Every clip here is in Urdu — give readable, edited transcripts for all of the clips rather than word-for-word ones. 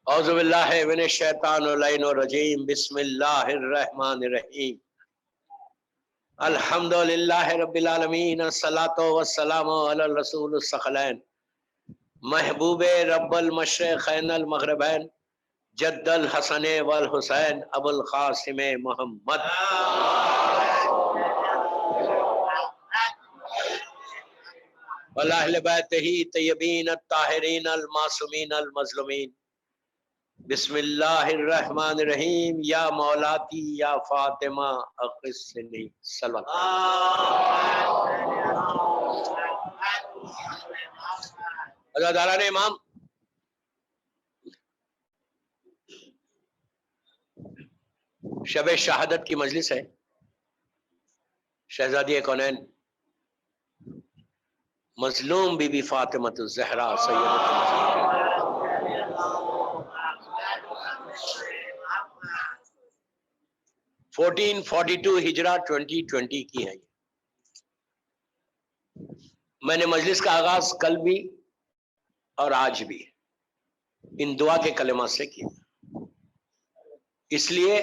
اعوذ باللہ من الشیطان الرجیم بسم اللہ الرحمن الرحیم الحمدللہ رب العالمین الصلاۃ والسلام علی الرسول الثقلین محبوب رب المشرقین المغربین جد الحسن والحسین ابو القاسم محمد واہل بیتہ طیبین الطاہرین المعصومین المظلومین بسم اللہ الرحمن الرحیم یا مولاتی یا فاطمہ اغثنی صلی اللہ علیہ امام شب شہادت کی مجلس ہے. شہزادی کونین مظلوم بی بی فاطمہ الزہرا سیدۃ 1442 ہجرہ 2020 کی ہے. میں نے مجلس کا آغاز کل بھی اور آج بھی ان دعا کے کلمات سے کیا، اس لیے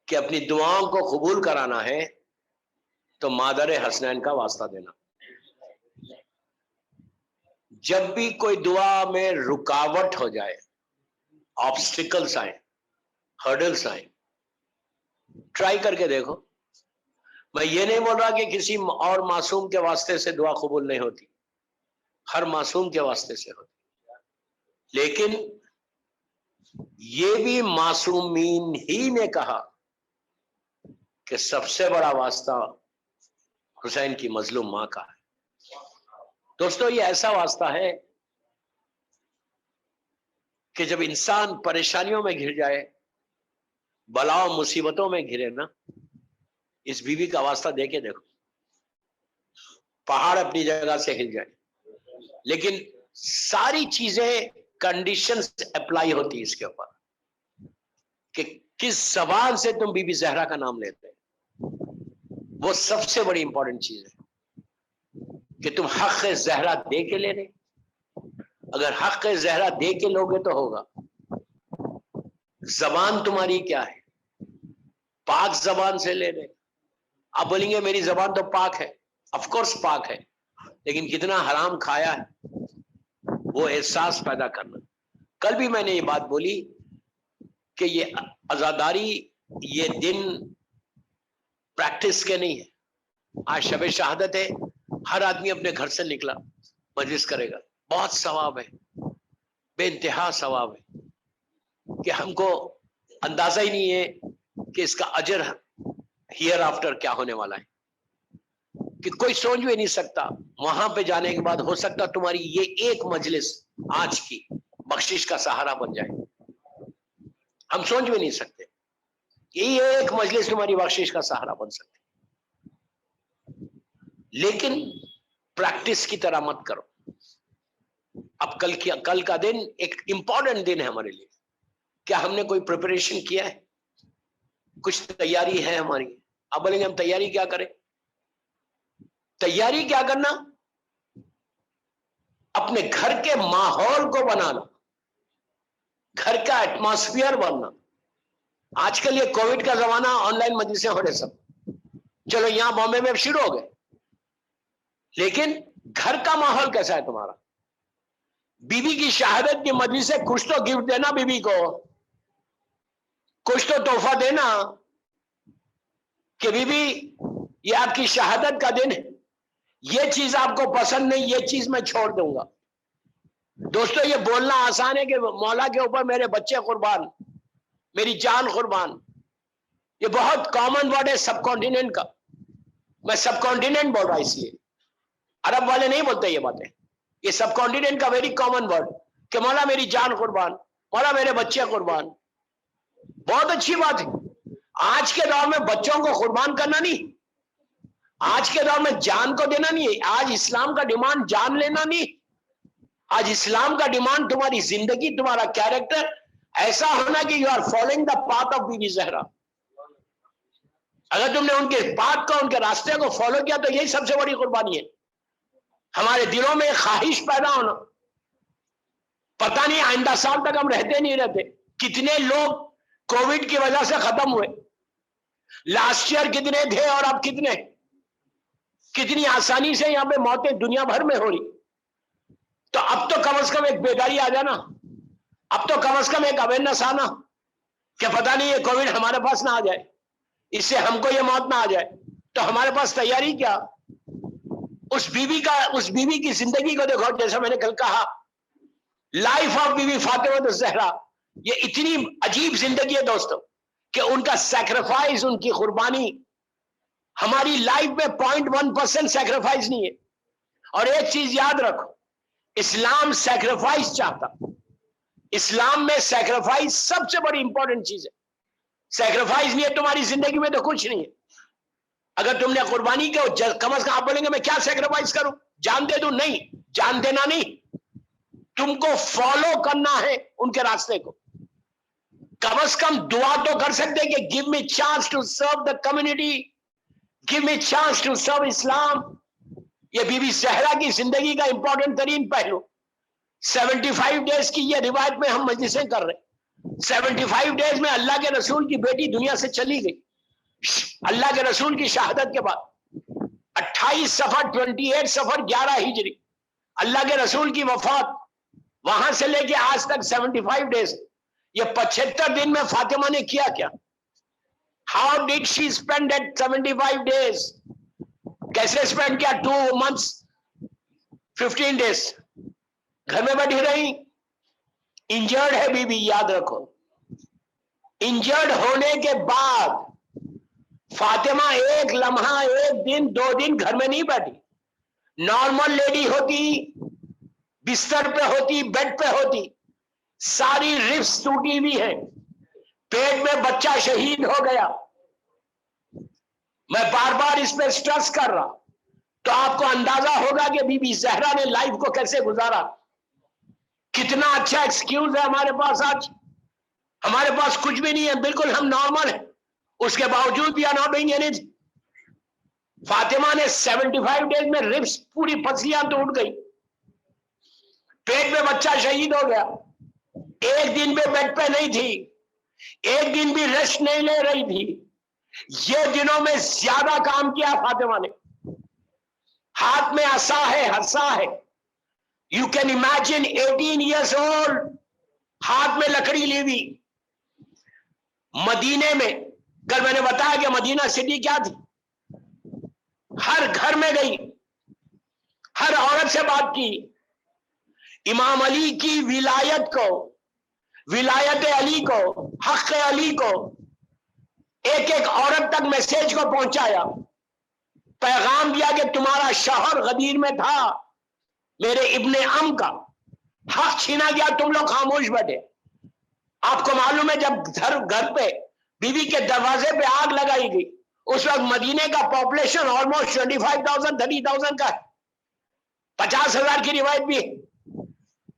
کہ اپنی دعاؤں کو قبول کرانا ہے تو مادر حسنین کا واسطہ دینا. جب بھی کوئی دعا میں رکاوٹ ہو جائے، آبسٹیکلز آئیں، ہرڈلز آئیں، ٹرائی کر کے دیکھو. میں یہ نہیں بول رہا کہ کسی اور معصوم کے واسطے سے دعا قبول نہیں ہوتی، ہر معصوم کے واسطے سے ہوتی، لیکن یہ بھی معصومین ہی نے کہا کہ سب سے بڑا واسطہ حسین کی مظلوم ماں کا ہے. دوستو یہ ایسا واسطہ ہے کہ جب انسان پریشانیوں میں گھر جائے، بلاؤ مصیبتوں میں گھرے نا، اس بیوی کا واسطہ دے کے دیکھو، پہاڑ اپنی جگہ سے ہل جائے. لیکن ساری چیزیں کنڈیشنز اپلائی ہوتی اس کے اوپر کہ کس زبان سے تم بی بی زہرا کا نام لیتے ہیں. وہ سب سے بڑی امپورٹنٹ چیز ہے کہ تم حق زہرا دے کے لے رہے. اگر حق زہرا دے کے لوگے تو ہوگا. زبان تمہاری کیا ہے؟ پاک زبان سے لے رہے. آپ بولیں گے میری زبان تو پاک ہے، آف کورس پاک ہے، لیکن کتنا حرام کھایا ہے وہ احساس پیدا کرنا. کل بھی میں نے یہ بات بولی کہ یہ عزاداری یہ دن پریکٹس کے نہیں ہے. آج شب شہادت ہے، ہر آدمی اپنے گھر سے نکلا مجلس کرے گا، بہت ثواب ہے، بے انتہا ثواب ہے کہ ہم کو اندازہ ہی نہیں ہے کہ اس کا اجر ہیئر آفٹر کیا ہونے والا ہے، کہ کوئی سوچ بھی نہیں سکتا. وہاں پہ جانے کے بعد ہو سکتا تمہاری یہ ایک مجلس آج کی بخشش کا سہارا بن جائے. ہم سوچ بھی نہیں سکتے یہ ایک مجلس تمہاری بخشش کا سہارا بن سکتی. لیکن پریکٹس کی طرح مت کرو. اب کل کا دن ایک امپورٹنٹ دن ہے ہمارے لیے. کیا ہم نے کوئی پریپریشن کیا ہے؟ کچھ تیاری ہے ہماری؟ اب بولیں گے ہم تیاری کیا کریں؟ تیاری کیا کرنا؟ اپنے گھر کے ماحول کو بنانا، گھر کا ایٹماسفیئر بننا. آج کل یہ کووڈ کا زمانہ، آن لائن مجلسیں ہو رہے سب، چلو یہاں بامبے میں اب شروع ہو گئے، لیکن گھر کا ماحول کیسا ہے تمہارا؟ بیوی کی شہادت کی مجلس سے کچھ تو گفٹ دینا، بیوی کو کچھ تو تحفہ دینا کہ بیوی یہ آپ کی شہادت کا دن ہے، یہ چیز آپ کو پسند نہیں، یہ چیز میں چھوڑ دوں گا. دوستو یہ بولنا آسان ہے کہ مولا کے اوپر میرے بچے قربان، میری جان قربان. یہ بہت کامن ورڈ ہے سب کانٹیننٹ کا. میں سب کانٹیننٹ بول رہا اس لیے، عرب والے نہیں بولتے یہ باتیں. یہ سب کانٹیننٹ کا ویری کامن ورڈ کہ مولا میری جان قربان، مولا میرے بچے قربان. بہت اچھی بات ہے. آج کے دور میں بچوں کو قربان کرنا نہیں، آج کے دور میں جان کو دینا نہیں. آج اسلام کا ڈیمانڈ جان لینا نہیں. آج اسلام کا ڈیمانڈ تمہاری زندگی، تمہارا کیریکٹر ایسا ہونا کہ you are following the path of Bibi Zahra. اگر تم نے ان کے بات کو، ان کے راستے کو فالو کیا تو یہی سب سے بڑی قربانی ہے. ہمارے دلوں میں خواہش پیدا ہونا پتہ نہیں آئندہ سال تک ہم رہتے نہیں رہتے. کتنے لوگ کووڈ کی وجہ سے ختم ہوئے, لاسٹ ایئر کتنے تھے اور اب کتنے. کتنی آسانی سے یہاں پہ موتیں دنیا بھر میں ہو رہی. تو اب تو کم از کم ایک بیداری آ جانا, اب تو کم از کم ایک اویئرنیس آنا کہ پتہ نہیں یہ کووڈ ہمارے پاس نہ آ جائے, اس سے ہم کو یہ موت نہ آ جائے. تو ہمارے پاس تیاری کیا. اس بیوی کی زندگی کو دیکھو, جیسا میں نے کل کہا, life of Bibi Fatima Al-Zahra, یہ اتنی عجیب زندگی ہے دوستو کہ ان کا سیکریفائز, ان کی قربانی ہماری لائف میں 0.1% سیکریفائز نہیں ہے. اور ایک چیز یاد رکھو, اسلام سیکریفائز چاہتا. اسلام میں سیکریفائز سب سے بڑی امپورٹنٹ چیز ہے. سیکریفائز نہیں ہے تمہاری زندگی میں تو کچھ نہیں ہے. اگر تم نے قربانی کی, کم از کم آپ بولیں گے میں کیا سیکریفائز کروں, جان دے دوں؟ نہیں, جان دینا نہیں, تم کو فالو کرنا ہے ان کے راستے کو. کم از کم دعا تو کر سکتے کہ give me chance to serve the community, give me chance to serve Islam. یہ بی بی زہرا کی زندگی کا امپورٹنٹ ترین پہلو. 75 ڈیز کی یہ روایت میں ہم مجلسیں کر رہے ہیں. 75 ڈیز میں اللہ کے رسول کی بیٹی دنیا سے چلی گئی, اللہ کے رسول کی شہادت کے بعد. 28 صفر 28 صفر 11 ہجری اللہ کے رسول کی وفات, وہاں سے لے کے آج تک 75 ڈیز. یہ 75 دن میں فاطمہ نے کیا کیا؟ How did she spend at 75 days? کیسے اسپینڈ کیا؟ 2 months 15 days گھر میں بیٹھی رہی. انجرڈ ہے بی بی, یاد رکھو. انجرڈ ہونے کے بعد فاطمہ ایک لمحہ, ایک دن, 2 دن گھر میں نہیں بیٹھی. نارمل لیڈی ہوتی, بستر پہ ہوتی, بیڈ پہ ہوتی, ساری ربس ٹوٹی ہوئی ہیں, پیٹ میں بچہ شہید ہو گیا. میں بار بار اس پہ سٹریس کر رہا, تو آپ کو اندازہ ہوگا کہ بی بی زہرا نے لائف کو کیسے گزارا. کتنا اچھا ایکسکیوز ہے ہمارے پاس آج. ہمارے پاس کچھ بھی نہیں ہے, بالکل ہم نارمل ہیں, اس کے باوجود بھی not doing any thing. Fatima نے 75 ڈیز میں ربس پوری پسلیاں ٹوٹ گئی, پیٹ میں بچہ شہید ہو گیا. ایک دن بھی بیڈ پہ نہیں تھی, ایک دن بھی ریسٹ نہیں لے رہی تھی. یہ دنوں میں زیادہ کام کیا فاطمہ نے. ہاتھ میں عصا ہے, ہرسا ہے. You can imagine 18 years old, ہاتھ میں لکڑی لی ہوئی. مدینے میں, کل میں نے بتایا کہ مدینہ سٹی کیا تھی, ہر گھر میں گئی, ہر عورت سے بات کی. امام علی کی ولایت کو, ولایت علی کو, حق علی کو ایک ایک عورت تک میسج کو پہنچایا, پیغام دیا کہ تمہارا شوہر غدیر میں تھا, میرے ابن ام کا حق چھینا گیا, تم لوگ خاموش بیٹھے. آپ کو معلوم ہے جب گھر پہ بیوی کے دروازے پہ آگ لگائی گئی, اس وقت مدینے کا پاپولیشن آلموسٹ 25,000 30,000 کا ہے. 50,000 کی روایت بھی ہے,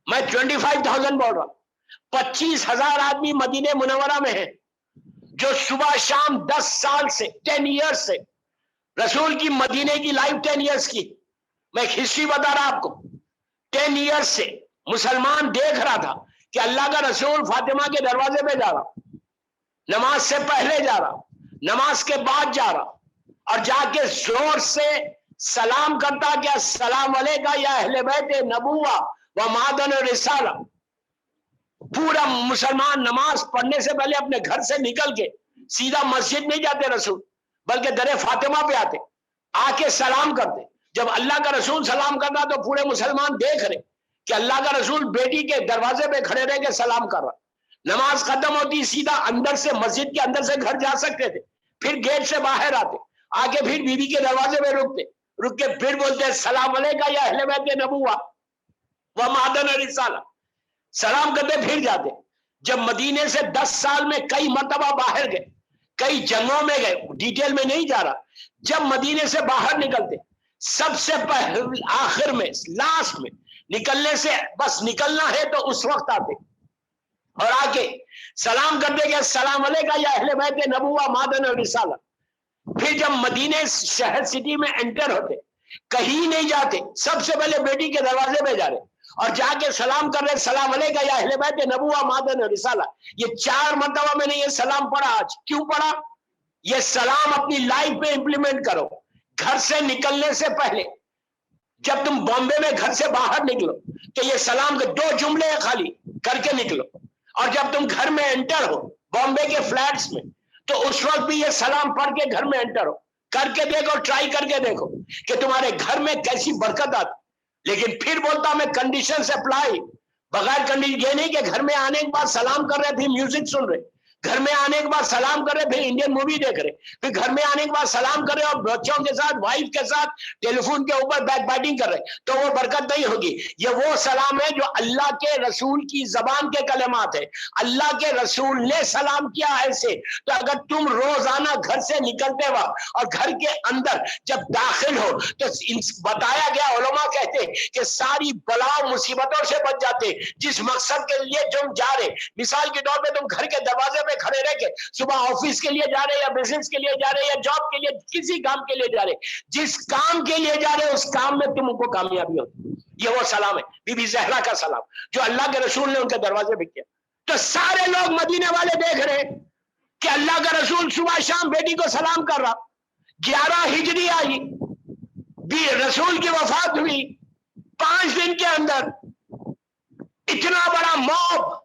میں 25,000 بول رہا ہوں. 25,000 آدمی مدینے منورہ میں ہیں جو صبح شام 10 سال سے 10 ایئرس سے, رسول کی مدینے کی لائف 10 ایئرس کی, میں ایک ہسٹری بتا رہا آپ کو. 10 ایئرس سے مسلمان دیکھ رہا تھا کہ اللہ کا رسول فاطمہ کے دروازے پہ جا رہا, نماز سے پہلے جا رہا, نماز کے بعد جا رہا, اور جا کے زور سے سلام کرتا کہ السلام علیکم یا اہل بیت نبوہ و معدن رسالہ. پورا مسلمان نماز پڑھنے سے پہلے اپنے گھر سے نکل کے سیدھا مسجد نہیں جاتے رسول, بلکہ در فاطمہ پہ آتے, آ کے سلام کرتے. جب اللہ کا رسول سلام کرتا تو پورے مسلمان دیکھ رہے کہ اللہ کا رسول بیٹی کے دروازے پہ کھڑے رہ کے سلام کر رہا. نماز ختم ہوتی سیدھا اندر سے, مسجد کے اندر سے گھر جا سکتے تھے, پھر گیٹ سے باہر آتے, آ کے پھر بیوی کے دروازے پہ رکتے, رک کے پھر بولتے السلام علیکم یا اہل بیت نبوہ و معدن رسالہ, سلام کرتے پھر جاتے. جب مدینے سے 10 سال میں کئی مرتبہ باہر گئے, کئی جنگوں میں گئے, ڈیٹیل میں نہیں جا رہا, جب مدینے سے باہر نکلتے سب سے پہلے آخر میں, لاسٹ میں نکلنے سے بس نکلنا ہے تو اس وقت آتے اور آ کے سلام کرتے کہ السلام علیکم یا اہل بیت نبوہ معدن رسالہ. پھر جب مدینے شہر سٹی میں انٹر ہوتے کہیں نہیں جاتے, سب سے پہلے بیٹی کے دروازے پہ جا رہے, اور جا کے سلام کر رہے سلام علیکم یا اہل بیت نبوہ مادن رسالہ. یہ 4 مرتبہ میں نے یہ سلام پڑھا. آج کیوں پڑھا؟ یہ سلام اپنی لائف میں امپلیمنٹ کرو. گھر سے نکلنے سے پہلے جب تم بامبے میں گھر سے باہر نکلو تو یہ سلام کے 2 جملے خالی کر کے نکلو. اور جب تم گھر میں انٹر ہو بامبے کے فلیٹس میں تو اس وقت بھی یہ سلام پڑھ کے گھر میں انٹر ہو. کر کے دیکھو, ٹرائی کر کے دیکھو کہ تمہارے گھر میں کیسی برکت آتی. لیکن پھر بولتا میں کنڈیشن سے اپلائی بغیر کنڈیشن. یہ نہیں کہ گھر میں آنے کے بعد سلام کر رہے پھر میوزک سن رہے, گھر میں آنے کے بعد سلام کر رہے پھر انڈین مووی دیکھ رہے, پھر گھر میں آنے کے بعد سلام کر رہے اور بچوں کے ساتھ وائف کے ساتھ ٹیلی فون کے اوپر بیک بائٹنگ کر رہے, تو وہ برکت نہیں ہوگی. یہ وہ سلام ہے جو اللہ کے رسول کی زبان کے کلمات ہے. اللہ کے رسول نے سلام کیا ایسے. تو اگر تم روزانہ گھر سے نکلتے وقت اور گھر کے اندر جب داخل ہو تو بتایا گیا, علماء کہتے کہ ساری بلا مصیبتوں سے بچ جاتے. جس مقصد کے لیے تم جا رہے, مثال کے طور پہ تم گھر کے دروازے پہ کھڑے رہ کے صبح آفس کے لیے جا رہے یا بزنس کے لیے جا رہے یا جاب کے لیے کسی کام کے لیے جا رہے, جس کام کے لیے جا رہے اس کام میں تم کو کامیابی ہوتی. یہ وہ سلام ہے بی بی زہرا کا سلام جو اللہ کے رسول نے ان کے دروازے پہ کیا. تو سارے لوگ مدینے والے دیکھ رہے کہ اللہ کا رسول صبح شام بیٹی کو سلام کر رہا. 11 ہجری آئی, رسول کی وفات ہوئی, 5 دن کے اندر اتنا بڑا موب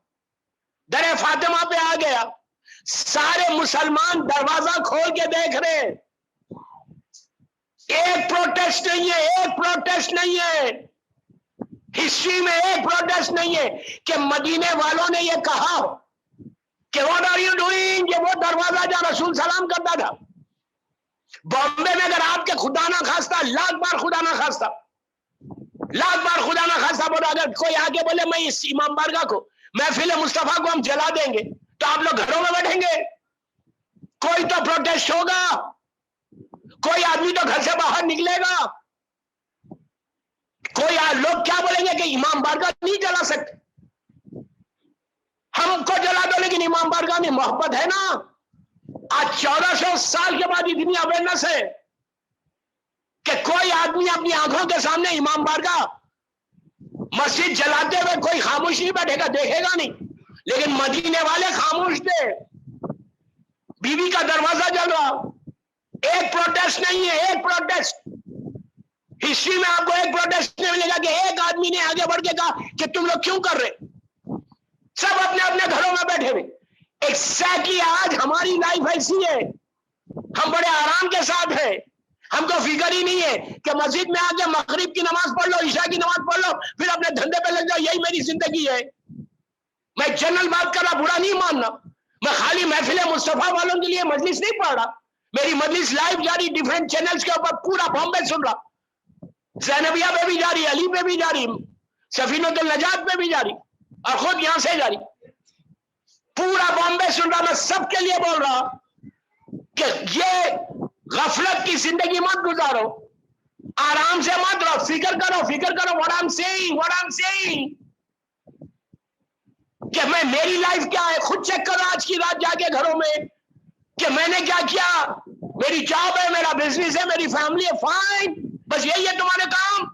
در فاطمہ پہ آ گیا. سارے مسلمان دروازہ کھول کے دیکھ رہے, ایک پروٹیسٹ نہیں ہے, ایک پروٹیسٹ نہیں ہے, ہسٹری میں ایک پروٹیسٹ نہیں ہے کہ مدینے والوں نے یہ کہا کہ واٹ آر یو ڈوئنگ. یہ وہ دروازہ جہاں رسول سلام کرتا تھا. بامبے میں اگر آپ کے خدا نہ خواستہ, لاکھ بار خدا نہ خواستہ, لاکھ بار خدا نہ خواستہ بولا, اگر کوئی آگے بولے میں اس امام بارگاہ کو محفل مصطفیٰ کو ہم جلا دیں گے تو آپ لوگ گھروں میں بیٹھیں گے؟ کوئی تو پروٹیسٹ ہوگا, کوئی آدمی تو گھر سے باہر نکلے گا. کوئی لوگ کیا بولیں گے کہ امام بارگاہ نہیں جلا سکتے, ہم کو جلا دو لیکن امام بارگاہ میں محبت ہے نا. آج 1400 سال کے بعد اتنی اویئرنس ہے کہ کوئی آدمی اپنی آنکھوں کے سامنے امام بارگاہ مسجد جلاتے ہوئے کوئی خاموش نہیں بیٹھے گا, دیکھے گا نہیں. لیکن مدینے والے خاموش تھے, بیوی کا دروازہ جل رہا. ایک پروٹیسٹ نہیں ہے, ایک پروٹیسٹ. ہسٹری میں آپ کو ایک پروٹیسٹ نہیں ملے گا کہ ایک آدمی نے آگے بڑھ کے کہا کہ تم لوگ کیوں کر رہے. سب اپنے اپنے گھروں میں بیٹھے ہوئے. ایگزیکٹلی آج ہماری لائف ایسی ہے, ہم بڑے آرام کے ساتھ ہیں. ہم کو فکر ہی نہیں ہے کہ مسجد میں آ کے مغرب کی نماز پڑھ لو, عشاء کی نماز پڑھ لو, پھر اپنے دھندے پہ لگ جاؤ. یہی میری زندگی ہے. میں جنرل بات کر رہا, برا نہیں ماننا. میں خالی محفل مصطفیٰ والوں کے لیے مجلس نہیں پڑھ رہا. میری مجلس لائیو جاری, ڈیفرنٹ چینلز کے اوپر پورا بامبے سن رہا. زینبیہ پہ بھی جاری, علی پہ بھی جاری, سفینۃ النجات پہ بھی جاری, اور خود یہاں سے جاری. پورا بامبے سن رہا. میں سب کے لیے بول رہا کہ یہ غفلت کی زندگی مت گزارو, آرام سے مت رہو, فکر کرو, فکر کرو. what I'm saying کہ میری لائف کیا ہے, خود چیک کرو آج کی رات جا کے گھروں میں کہ میں نے کیا کیا. میری جاب ہے, میرا بزنس ہے, میری فیملی ہے, فائن, بس یہی ہے تمہارے کام.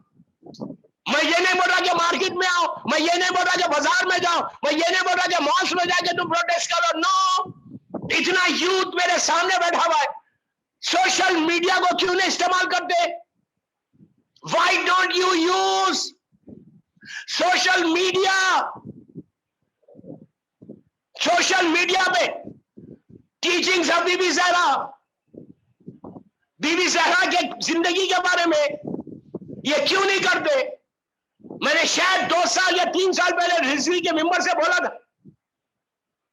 میں یہ نہیں بول رہا کہ مارکیٹ میں آؤ, میں یہ نہیں بول رہا کہ بازار میں جاؤ, میں یہ نہیں بول رہا کہ مالس میں جا کے تم پروٹیسٹ کرو. نو, اتنا یوتھ میرے سامنے بیٹھا ہوا ہے, سوشل میڈیا کو کیوں نہیں استعمال کرتے؟ Why don't you use social media? Social media پہ teachings of Bibi Zahra, Bibi Zahra کے زندگی کے بارے میں یہ کیوں نہیں کرتے؟ میں نے شاید 2 سال یا 3 سال پہلے رضوی کے ممبر سے بولا تھا.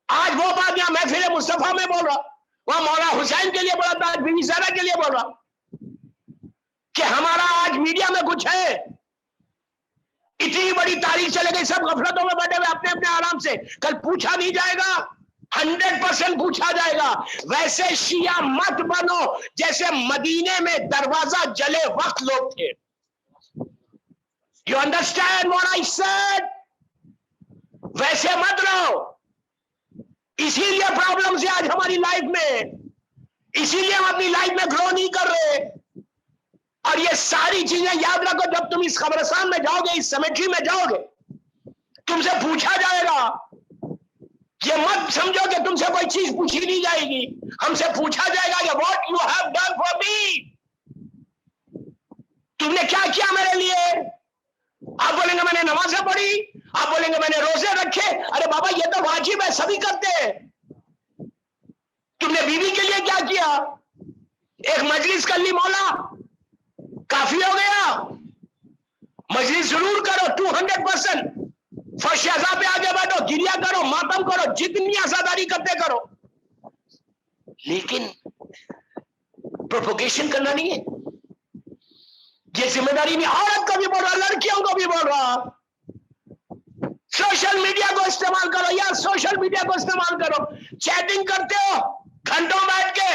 آج وہ بات یہاں محفل مصطفیٰ میں بول رہا, وہاں مولا حسین کے لیے بولا تھا, آج بی بی زہرا کے لیے بول رہا کہ ہمارا آج میڈیا میں کچھ ہے. اتنی بڑی تاریخ چلے گئی, سب غفلتوں میں بیٹھے ہوئے اپنے اپنے آرام سے. کل پوچھا نہیں جائے گا, 100% پوچھا جائے گا. ویسے شیعہ مت بنو جیسے مدینے میں دروازہ جلے وقت لوگ تھے. You understand what I said? ویسے مت رہو. اسی لیے پرابلمز ہے آج ہماری لائف میں, اسی لیے ہم اپنی لائف میں گرو نہیں کر رہے. اور یہ ساری چیزیں یاد رکھو، جب تم اس قبرستان میں جاؤ گے، اس سیمیٹری میں جاؤ گے، تم سے پوچھا جائے گا. یہ مت سمجھو کہ تم سے کوئی چیز پوچھی نہیں جائے گی. ہم سے پوچھا جائے گا کہ what you have done for me, تم نے کیا کیا میرے لیے. آپ بولیں گے میں نے نمازیں پڑھی، آپ بولیں گے میں نے روزے رکھے. ارے بابا یہ تو واجب ہے، سبھی کرتے ہیں. تم نے بیوی کے لیے کیا کیا؟ ایک مجلس کر لی مولا، کافی ہو گیا. مجلس ضرور کرو 200%. فرش اعضاء پہ آگے بیٹھو، گریا کرو، ماتم کرو، جتنی عزاداری کرتے کرو، لیکن پروپوگیشن کرنا نہیں ہے. یہ ذمہ داری نہیں. عورت کو بھی بول رہا، لڑکیوں کو بھی بول رہا، سوشل میڈیا کو استعمال کرو. یا سوشل میڈیا کو استعمال کرو، چیٹنگ کرتے ہو گھنٹوں بیٹھ کے.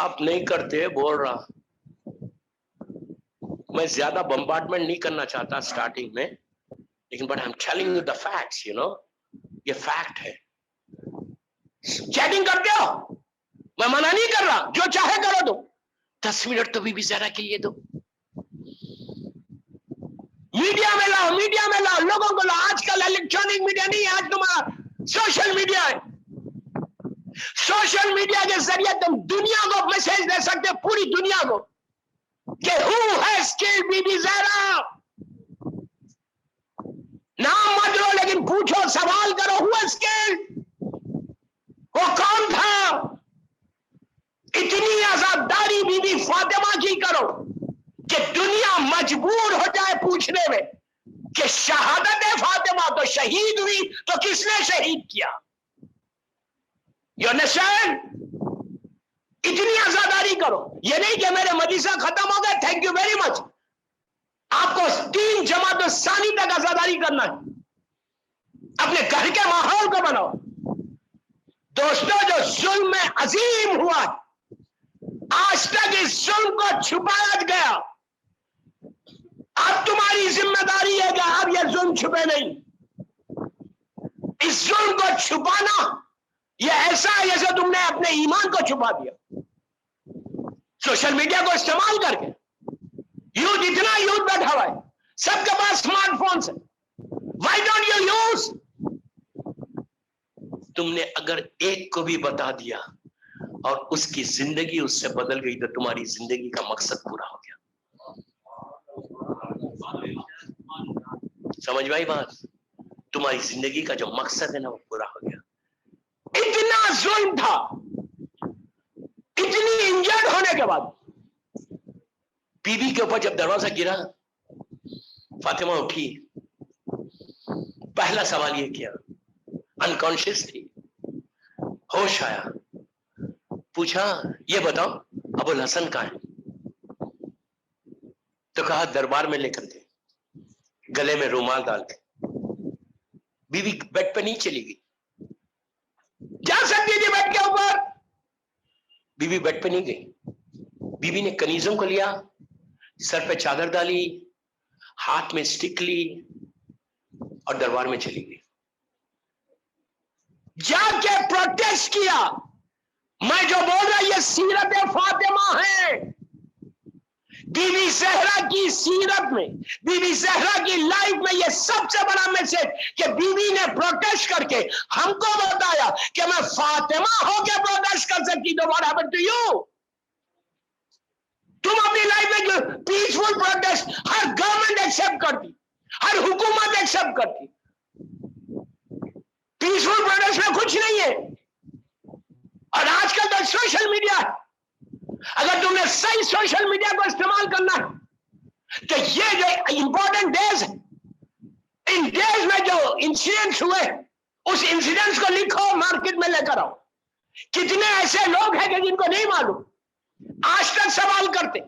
آپ نہیں کرتے، بول رہا. میں زیادہ بمبارڈمنٹ نہیں کرنا چاہتا سٹارٹنگ میں، لیکن but I'm telling you the facts, you know. یہ فیکٹ ہے. چیٹنگ کرتے ہو، میں منع نہیں کر رہا، جو چاہے کرو. تو 10 منٹ تو بھی زیادہ کے لیے دو. میڈیا میں لاؤ، میڈیا میں لاؤ، لوگوں کو لاؤ. آج کل الیکٹرانک میڈیا نہیں ہے، آج تمہارا سوشل میڈیا ہے. سوشل میڈیا کے ذریعے تم دنیا کو میسج دے سکتے، پوری دنیا کو، کہ who has killed Bibi Zahra. نام مت لو، لیکن پوچھو، سوال کرو، who has killed، وہ کون تھا. اتنی عزاداری بی بی فاطمہ کی کرو کہ دنیا مجبور ہو جائے پوچھنے میں کہ شہادت فاطمہ تو شہید ہوئی تو کس نے شہید کیا. یو نشان، اتنی عزاداری کرو. یہ نہیں کہ میرے مدرسہ ختم ہو گئے، تھینک یو ویری مچ. آپ کو 3 جماعت ثانی تک عزاداری کرنا ہے. اپنے گھر کے ماحول کو بناؤ. دوستو، جو ظلم میں عظیم ہوا، آج تک اس ظلم کو چھپایا گیا. اب تمہاری ذمہ داری ہے کہ اب یہ ظلم چھپے نہیں. اس ظلم کو چھپانا یہ ایسا ہے جیسے تم نے اپنے ایمان کو چھپا دیا. سوشل میڈیا کو استعمال کر کے یوتھ، اتنا یوتھ بیٹھا ہوا ہے، سب کے پاس اسمارٹ فونس ہے. Y don't you use? تم نے اگر ایک کو بھی بتا دیا اور اس کی زندگی اس سے بدل گئی تو تمہاری زندگی کا مقصد پورا ہو گیا. سمجھ میں آئی بات؟ تمہاری زندگی کا جو مقصد ہے نا، وہ پورا ہو گیا. اتنا ظلم تھا، اتنی انجرڈ ہونے کے بعد بی بی کے اوپر جب دروازہ گرا، فاطمہ اٹھی. پہلا سوال یہ کیا، انکانشیس تھی، ہوش آیا، پوچھا یہ بتاؤ ابو الحسن کہاں ہے؟ تو کہا دربار میں لے کر گئے، گلے میں رومال ڈال کے. بی بی بیڈ پہ نہیں چلی گئی، جا سکتی تھی بیڈ کے اوپر، بی بی بیڈ پہ نہیں گئی. بی بی نے کنیزوں کو لیا، سر پہ چادر ڈالی، ہاتھ میں اسٹک لی اور دربار میں چلی گئی. جا کے پروٹیسٹ کیا. میں جو بول رہا یہ سیرت فاطمہ ہے. بی بی زہرا کی سیرت میں، بی بی زہرا کی لائف میں یہ سب سے بڑا میسج کہ بی بی نے پروٹیسٹ کر کے ہم کو بتایا کہ میں فاطمہ ہو کے پروٹیسٹ کر سکتی. تو what happened to you؟ تم اپنی لائف میں پیسفل پروٹیسٹ ہر گورنمنٹ ایکسپٹ کرتی، ہر حکومت ایکسپٹ کرتی. پیسفل پروٹیسٹ میں کچھ نہیں ہے. اور آج کل تو سوشل میڈیا ہے. اگر تم نے صحیح سوشل میڈیا کو استعمال کرنا ہے تو یہ جو امپورٹنٹ ڈیز ہیں، ان ڈیز میں جو انسیڈنٹس ہوئے اس انسیڈنٹس کو لکھو، مارکیٹ میں لے کر آؤ. کتنے ایسے لوگ ہیں کہ جن کو نہیں معلوم، آج تک سوال کرتے.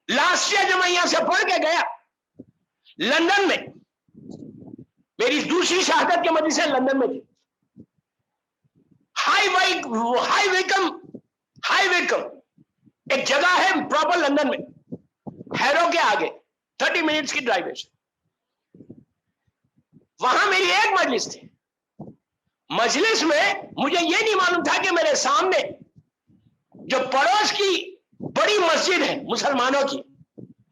لاسٹ ایئر جب میں یہاں سے پڑھ کے گیا لندن میں، میری دوسری شہادت کے مجلس سے لندن میں تھی. ہائی ویکم ایک جگہ ہے پراپر لندن میں، ہیرو کے آگے 30 منٹس کی ڈرائیو ہے. وہاں میری ایک مجلس تھی. مجلس میں مجھے یہ نہیں معلوم تھا کہ میرے سامنے جو پڑوس کی بڑی مسجد ہے مسلمانوں کی،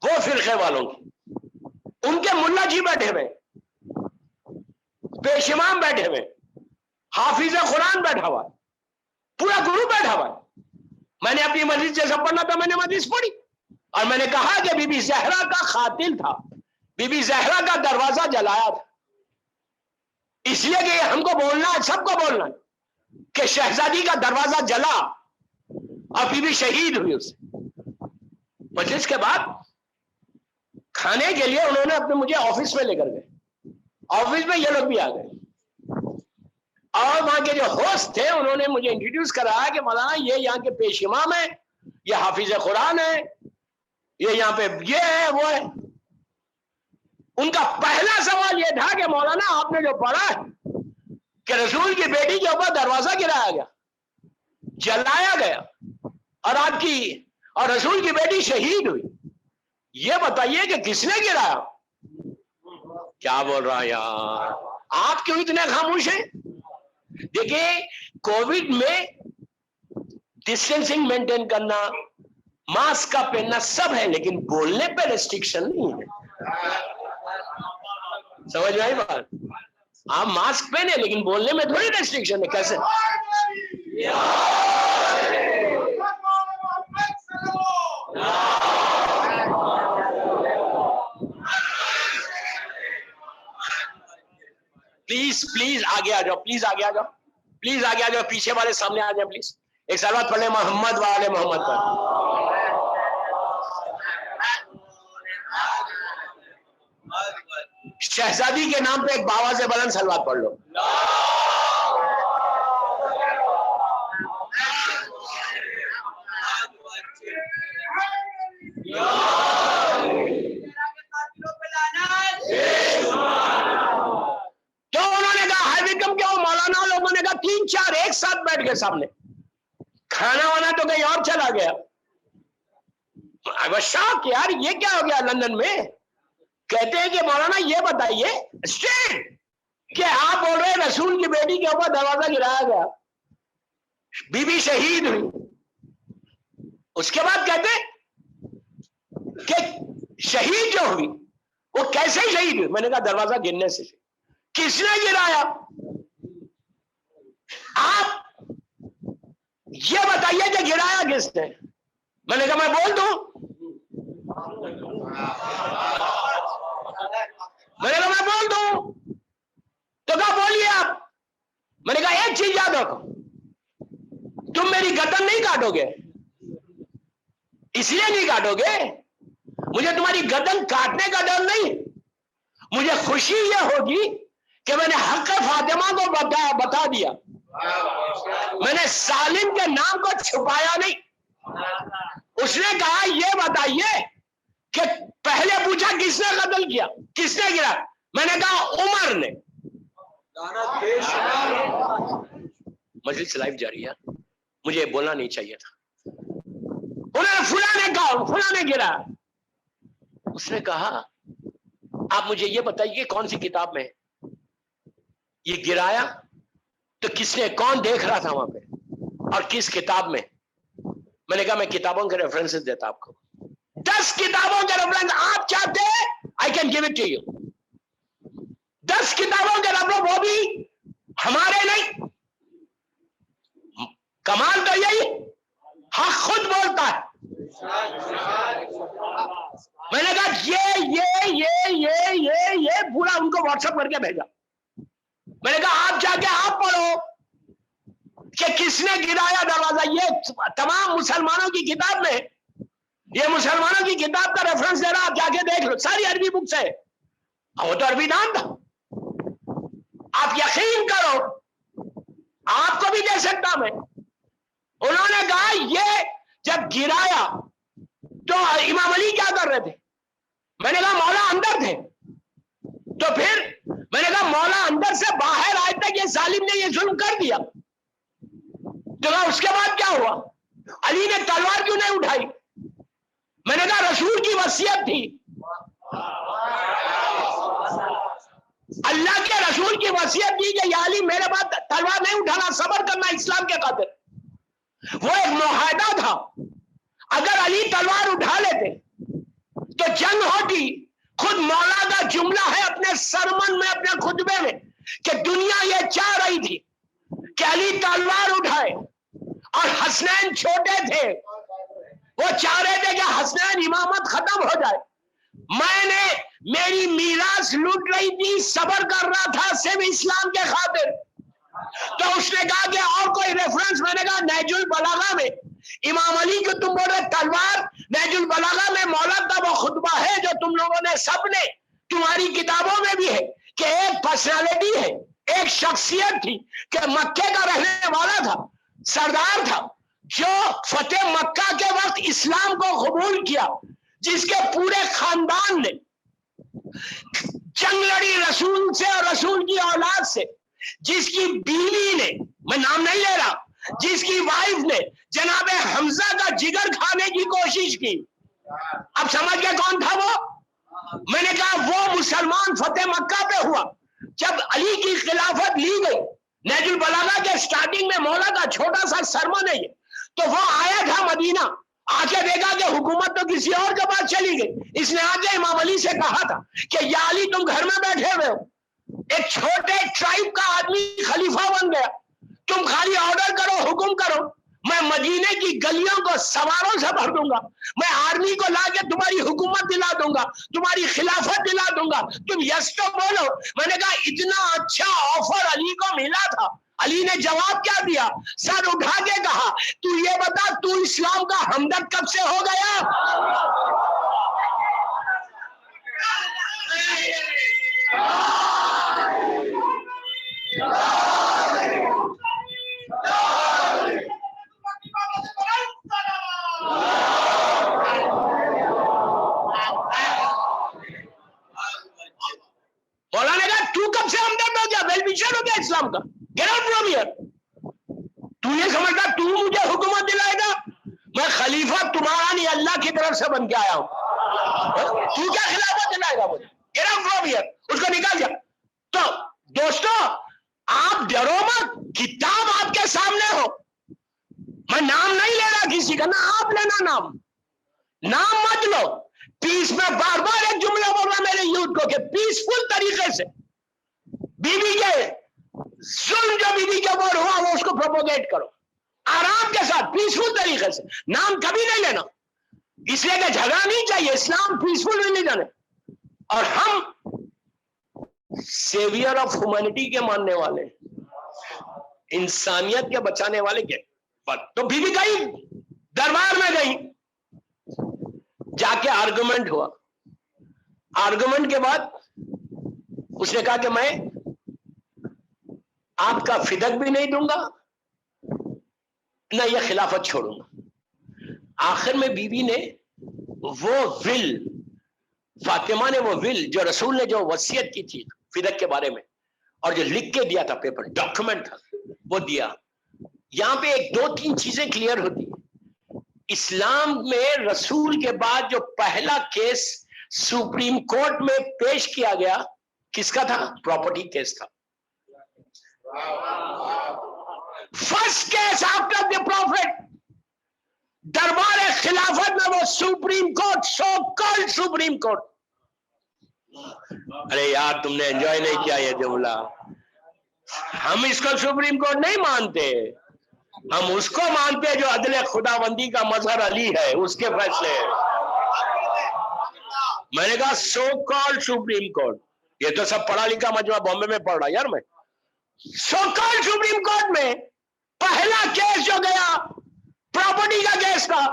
وہ فرقے والوں کی، ان کے ملا جی بیٹھے ہوئے، پیش امام بیٹھے ہوئے، حافظ قرآن بیٹھا ہوا، پورا گروہ بیٹھا ہوا. میں نے اپنی مسجد جیسا پڑھنا تھا میں نے مسجد پڑھی، اور میں نے کہا کہ بی بی زہرا کا قاتل تھا، بی بی زہرا کا دروازہ جلایا تھا، اس لیے کہ ہم کو بولنا ہے، سب کو بولنا ہے کہ شہزادی کا دروازہ جلا اور بی بی شہید ہوئی. اس مجلس کے بعد کھانے کے لیے انہوں نے اپنے مجھے آفس میں لے کر گئے، آفس میں یہ لوگ بھی آ گئے، اور وہاں کے جو ہوسٹ تھے انہوں نے مجھے انٹروڈیوس کرایا کہ مولانا یہ یہاں کے پیش امام ہیں، یہ حافظ قرآن ہے، یہ یہاں پہ یہ ہے وہ ہے. ان کا پہلا سوال یہ تھا کہ مولانا آپ نے جو پڑھا ہے کہ رسول کی بیٹی کے اوپر دروازہ گرایا گیا، جلایا گیا، اور آپ کی اور رسول کی بیٹی شہید ہوئی، یہ بتائیے کہ کس نے گرایا؟ کیا بول رہا یار، آپ کیوں اتنے خاموش ہیں؟ دیکھیں کووڈ میں ڈسٹینسنگ مینٹین کرنا، ماسک کا پہننا سب ہے، لیکن بولنے پہ ریسٹرکشن نہیں ہے. سمجھ میں آئی بات؟ آپ ماسک پہنے لیکن بولنے میں تھوڑی ریسٹرکشن ہے. کیسے؟ پلیز پلیز آگے آ جاؤ، پلیز آگے آ جاؤ، پلیز آگے آ جاؤ، پیچھے والے سامنے آ جاؤ پلیز. ایک صلوات پڑھ لیں محمد والے محمد پر. شہزادی کے نام پہ ایک باواز بلند صلوات پڑھ لو. تو انہوں نے کہا ہائی وکم کیا ہو مولانا؟ لوگوں نے کہا 3-4 ایک ساتھ بیٹھ کے سامنے، کھانا وانا تو کہیں اور چلا گیا. شوق یار یہ کیا ہو گیا لندن میں؟ کہتے ہیں کہ مولانا یہ بتائیے اسٹریٹ کہ آپ بول رہے رسول کی بیٹی کے اوپر دروازہ گرایا گیا، بی بی شہید ہوئی، اس کے بعد کہتے کہ شہید جو ہوئی وہ کیسے شہید ہوئی؟ میں نے کہا دروازہ گرنے سے. کس نے گرایا؟ آپ یہ بتائیے کہ گرایا کس نے؟ میں نے کہا میں بول دوں؟ میں نے کہا میں بول دوں؟ تو کہا بولیے آپ. میں نے کہا ایک چیز یاد رکھو، تم میری گردن نہیں کاٹو گے، اس لیے نہیں کاٹو گے، مجھے تمہاری گردن کاٹنے کا ڈر نہیں، مجھے خوشی یہ ہوگی کہ میں نے حق فاطمہ کو بتا دیا، میں نے سالم کے نام کو چھپایا نہیں. اس نے کہا یہ بتائیے کہ پہلے پوچھا کس نے قتل کیا، کس نے گرا؟ میں نے کہا عمر نے. مجلس لائیو جاری ہے، مجھے بولنا نہیں چاہیے تھا. انہوں نے فلاں نے کہا فلاں نے گرا. اس نے کہا آپ مجھے یہ بتائیے کون سی کتاب میں یہ گرایا؟ تو کس نے، کون دیکھ رہا تھا وہاں پہ اور کس کتاب میں؟ میں نے کہا میں کتابوں کے ریفرنسز دیتا آپ کو، 10 کتابوں کے ریفرنس آپ چاہتے ہیں I can give it to you. 10 کتابوں کے ریفرنس، وہ بھی ہمارے نہیں. کمال تو یہی حق خود بولتا ہے. میں نے کہا یہ پورا ان کو واٹس ایپ کر کے بھیجا. میں نے کہا آپ جا کے آپ پڑھو کہ کس نے گرایا دروازہ. یہ تمام مسلمانوں کی کتاب میں، یہ مسلمانوں کی کتاب کا ریفرنس دے رہا، آپ جا کے دیکھ لو، ساری عربی بکس ہے. وہ تو عربی دان تھا. آپ یقین کرو آپ کو بھی دے سکتا میں. انہوں نے کہا یہ جب گرایا تو امام علی کیا کر رہے تھے؟ میں نے کہا مولا اندر تھے. تو پھر میں نے کہا مولا اندر سے باہر آئے تک یہ ظالم نے یہ ظلم کر دیا، تو اس کے بعد کیا ہوا؟ علی نے تلوار کیوں نہیں اٹھائی؟ میں نے کہا رسول کی وصیت تھی، اللہ کے رسول کی وصیت تھی کہ یا علی میرے بعد تلوار نہیں اٹھانا، صبر کرنا اسلام کے خاطر. وہ ایک معاہدہ تھا. اگر علی جنگ ہوتی. خود مولا کا جملہ ہے اپنے سرمن میں, اپنے خطبے میں, کہ دنیا یہ چاہ رہی تھی کہ علی تلوار اٹھائے اور حسنین چھوٹے تھے, وہ چاہ رہے تھے کہ حسنین امامت ختم ہو جائے. میں نے میری میراث لوٹ رہی تھی, صبر کر رہا تھا صرف اسلام کے خاطر. تو اس نے کہا کہ اور کوئی ریفرنس؟ میں نے کہا نہج البلاغہ میں امام علی کو تم بول رہے تلوار, نہج البلاغہ میں مولا کا وہ خطبہ ہے جو تم لوگوں نے سب نے, تمہاری کتابوں میں بھی ہے, کہ ایک پرسنالٹی ہے, ایک شخصیت تھی کہ مکے کا رہنے والا تھا, سردار تھا, جو فتح مکہ کے وقت اسلام کو قبول کیا, جس کے پورے خاندان نے جنگ لڑی رسول سے اور رسول کی اولاد سے, جس کی بیوی نے, میں نام نہیں لے رہا, جس کی وائف نے جناب حمزہ کا جگر کھانے کی کوشش کی. اب سمجھ گئے کون تھا وہ؟ میں نے کہا وہ مسلمان فتح مکہ پہ ہوا جب علی کی خلافت لی گئی. نہج البلاغہ کے سٹارٹنگ میں مولا کا چھوٹا سا سرمن ہے یہ, تو وہ آیا تھا مدینہ, آ کے دیکھا کہ حکومت تو کسی اور کے پاس چلی گئی. اس نے آ کے امام علی سے کہا تھا کہ یا علی تم گھر میں بیٹھے ہوئے ہو, ایک چھوٹے ٹرائب کا آدمی خلیفہ بن گیا, تم خالی آرڈر کرو, حکم کرو, میں مدینے کی گلیوں کو سواروں سے بھر دوں گا, میں آرمی کو لا کے تمہاری حکومت دلا دوں گا, تمہاری خلافت دلا دوں گا, تم یس تو بولو. میں نے کہا اتنا اچھا آفر علی کو ملا تھا, علی نے جواب کیا دیا؟ سر اٹھا کے کہا تو یہ بتا تو اسلام کا ہمدرد کب سے ہو گیا؟ مولانا نے کہا تو کب سے ہمدرد ہو گیا, ویل وشر ہو گیا اسلام کا, گیٹ آؤٹ فرام ہیئر. تو یہ سمجھتا تو مجھے حکومت دلائے گا؟ میں خلیفہ تمہارا نہیں, اللہ کی طرف سے بن کے آیا ہوں, تو کیا خلافت دلائے گا مجھے؟ Get out from here. اس کو نکال دیا. تو دوستو آپ ڈرو مت, کتاب آپ کے سامنے ہو, میں نام نہیں لے رہا کسی کا, نہ آپ لینا نام مت لو. پیس میں بار بار ایک جملہ بول رہا میرے یوتھ کو کہ پیسفل طریقے سے بیوی کے ظلم جو بیوی کے اوپر ہوا وہ اس کو پروپوگیٹ کرو, آرام کے ساتھ پیسفل طریقے سے. نام کبھی نہیں لینا, اس لیے کہ جھگڑا نہیں چاہیے. اسلام پیسفل ریلیجن ہے, اور ہم سیویئر آف ہیومینٹی کے ماننے والے, انسانیت کے بچانے والے کے. تو بیوی گئی دربار میں, گئی جا کے آرگومنٹ ہوا. آرگومنٹ کے بعد اس نے کہا کہ میں آپ کا فدک بھی نہیں دوں گا, نہ یہ خلافت چھوڑوں گا. آخر میں بیوی نے وہ ول, فاطمہ نے وہ ول جو رسول نے جو وصیت کی تھی فدک کے بارے میں, اور جو لکھ کے دیا تھا, پیپر ڈاکومنٹ تھا, وہ دیا. یہاں پہ ایک دو تین چیزیں کلیئر ہوتی ہیں. اسلام میں رسول کے بعد جو پہلا کیس سپریم کورٹ میں پیش کیا گیا کس کا تھا؟ پراپرٹی کیس تھا. First case after the prophet, دربار خلافت میں وہ supreme court, so called supreme court. ارے یار تم نے انجوائے نہیں کیا یہ جملہ. ہم اس کو سپریم کورٹ نہیں مانتے, ہم اس کو مانتے جو عدل خداوندی کا مظہر علی ہے, اس کے فیصلے. میں نے کہا سو کالڈ سپریم کورٹ, یہ تو سب پڑھا لکھا مجموعہ بامبے میں پڑھ رہا یار. میں سو کالڈ سپریم کورٹ میں پہلا کیس جو گیا پراپرٹی کا کیس تھا,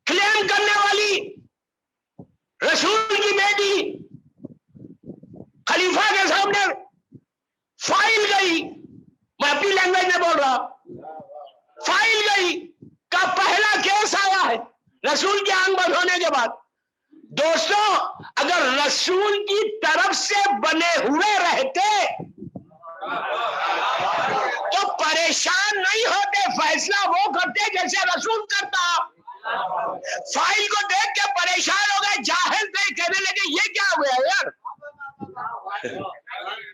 کلیم کرنے والی رسول کی بیٹی خلیفہ کے سامنے فائل گئی, میں اپنی لینگویج میں بول رہا, فائل گئی کا پہلا کیس آیا ہے رسول کے آنکھ بند ہونے کے بعد. دوستو اگر رسول کی طرف سے بنے ہوئے رہتے تو پریشان نہیں ہوتے, فیصلہ وہ کرتے جیسے رسول کرتا. فائل کو دیکھ کے پریشان ہو گئے, جاہل تھے, کہنے لگے یہ کیا ہوا یار.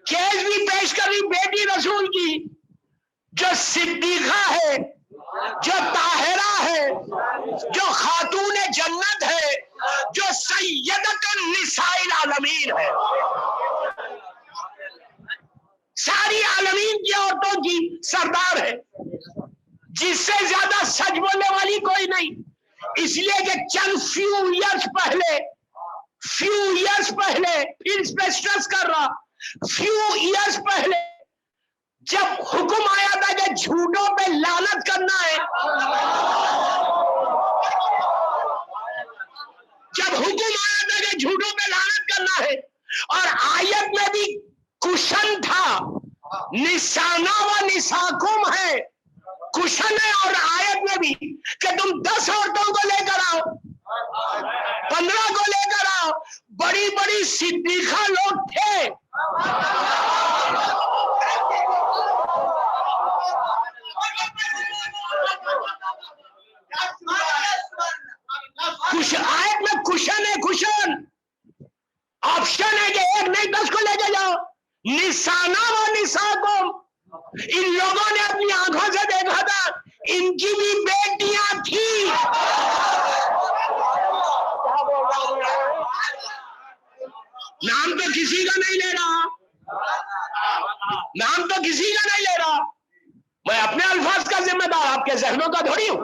کیس بھی پیش کری بیٹی رسول کی جو صدیقہ ہے, جو طاہرہ ہے, جو خاتون جنت ہے, جو سیدۃ النساء العالمین ہے، ساری عالمین کی عورتوں کی سردار ہے، جس سے زیادہ سچ بولنے والی کوئی نہیں. اس لیے کہ چند فیو ایئرز پہلے پھر اس پہ سٹریس کر رہا، فیو ایئرز پہلے جب حکم آیا تھا کہ جھوٹوں پہ لعنت کرنا ہے، جب حکم آیا تھا کہ جھوٹوں پہ لعنت کرنا ہے، اور آیت میں بھی کشن تھا، نسانا و نساکم ہے، کشن ہے، اور آیت میں بھی کہ تم 10 عورتوں کو لے کر آؤ، 15 کو لے کر آؤ. بڑی بڑی صدیقہ لوگ تھے، آیت میں کشن ہے، کشن آپشن ہے کہ ایک نہیں 10 کو لے کے جاؤ. نسانا و نساکم، ان لوگوں نے اپنی آنکھوں سے دیکھا تھا، ان کی بھی بیٹیاں تھیں. نام تو کسی کا نہیں لے رہا، نام تو کسی کا نہیں لے رہا، میں اپنے الفاظ کا ذمہ دار، آپ کے ذہنوں کا تھوڑی ہوں.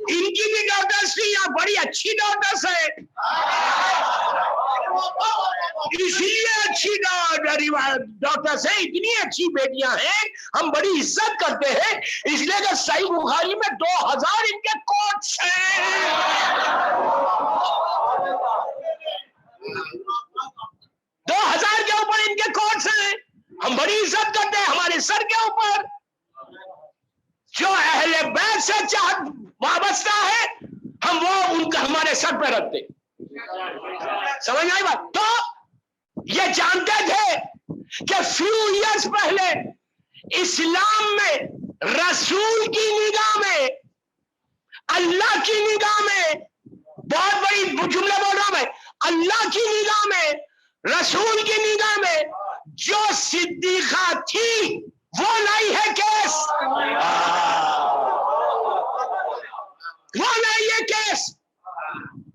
ان کی بھی ڈاکٹرس تھی، یا بڑی اچھی ڈاکٹرس ہے، اس لیے اچھی ڈاکٹرس ہیں، اتنی اچھی بیٹیاں ہیں، ہم بڑی عزت کرتے ہیں، اس لیے کہ صحیح بخاری میں 2000 ان کے کوٹس ہیں. 2000 کے اوپر ان کے کوٹس ہیں، ہم بڑی عزت کرتے ہیں. ہمارے سر کے اوپر جو اہل بیت سے وابستہ ہے، ہم وہ ان کا ہمارے سر پہ رکھتے. سمجھ آئی بات؟ تو یہ جانتے تھے کہ فیو ایئرز پہلے اسلام میں رسول کی نگاہ میں، اللہ کی نگاہ میں، بہت بڑی جملہ بول رہا میں، اللہ کی نگاہ میں، رسول کی نگاہ میں جو صدیقہ تھی وہ نہیں ہے کیس، وہ نہیں ہے کیس.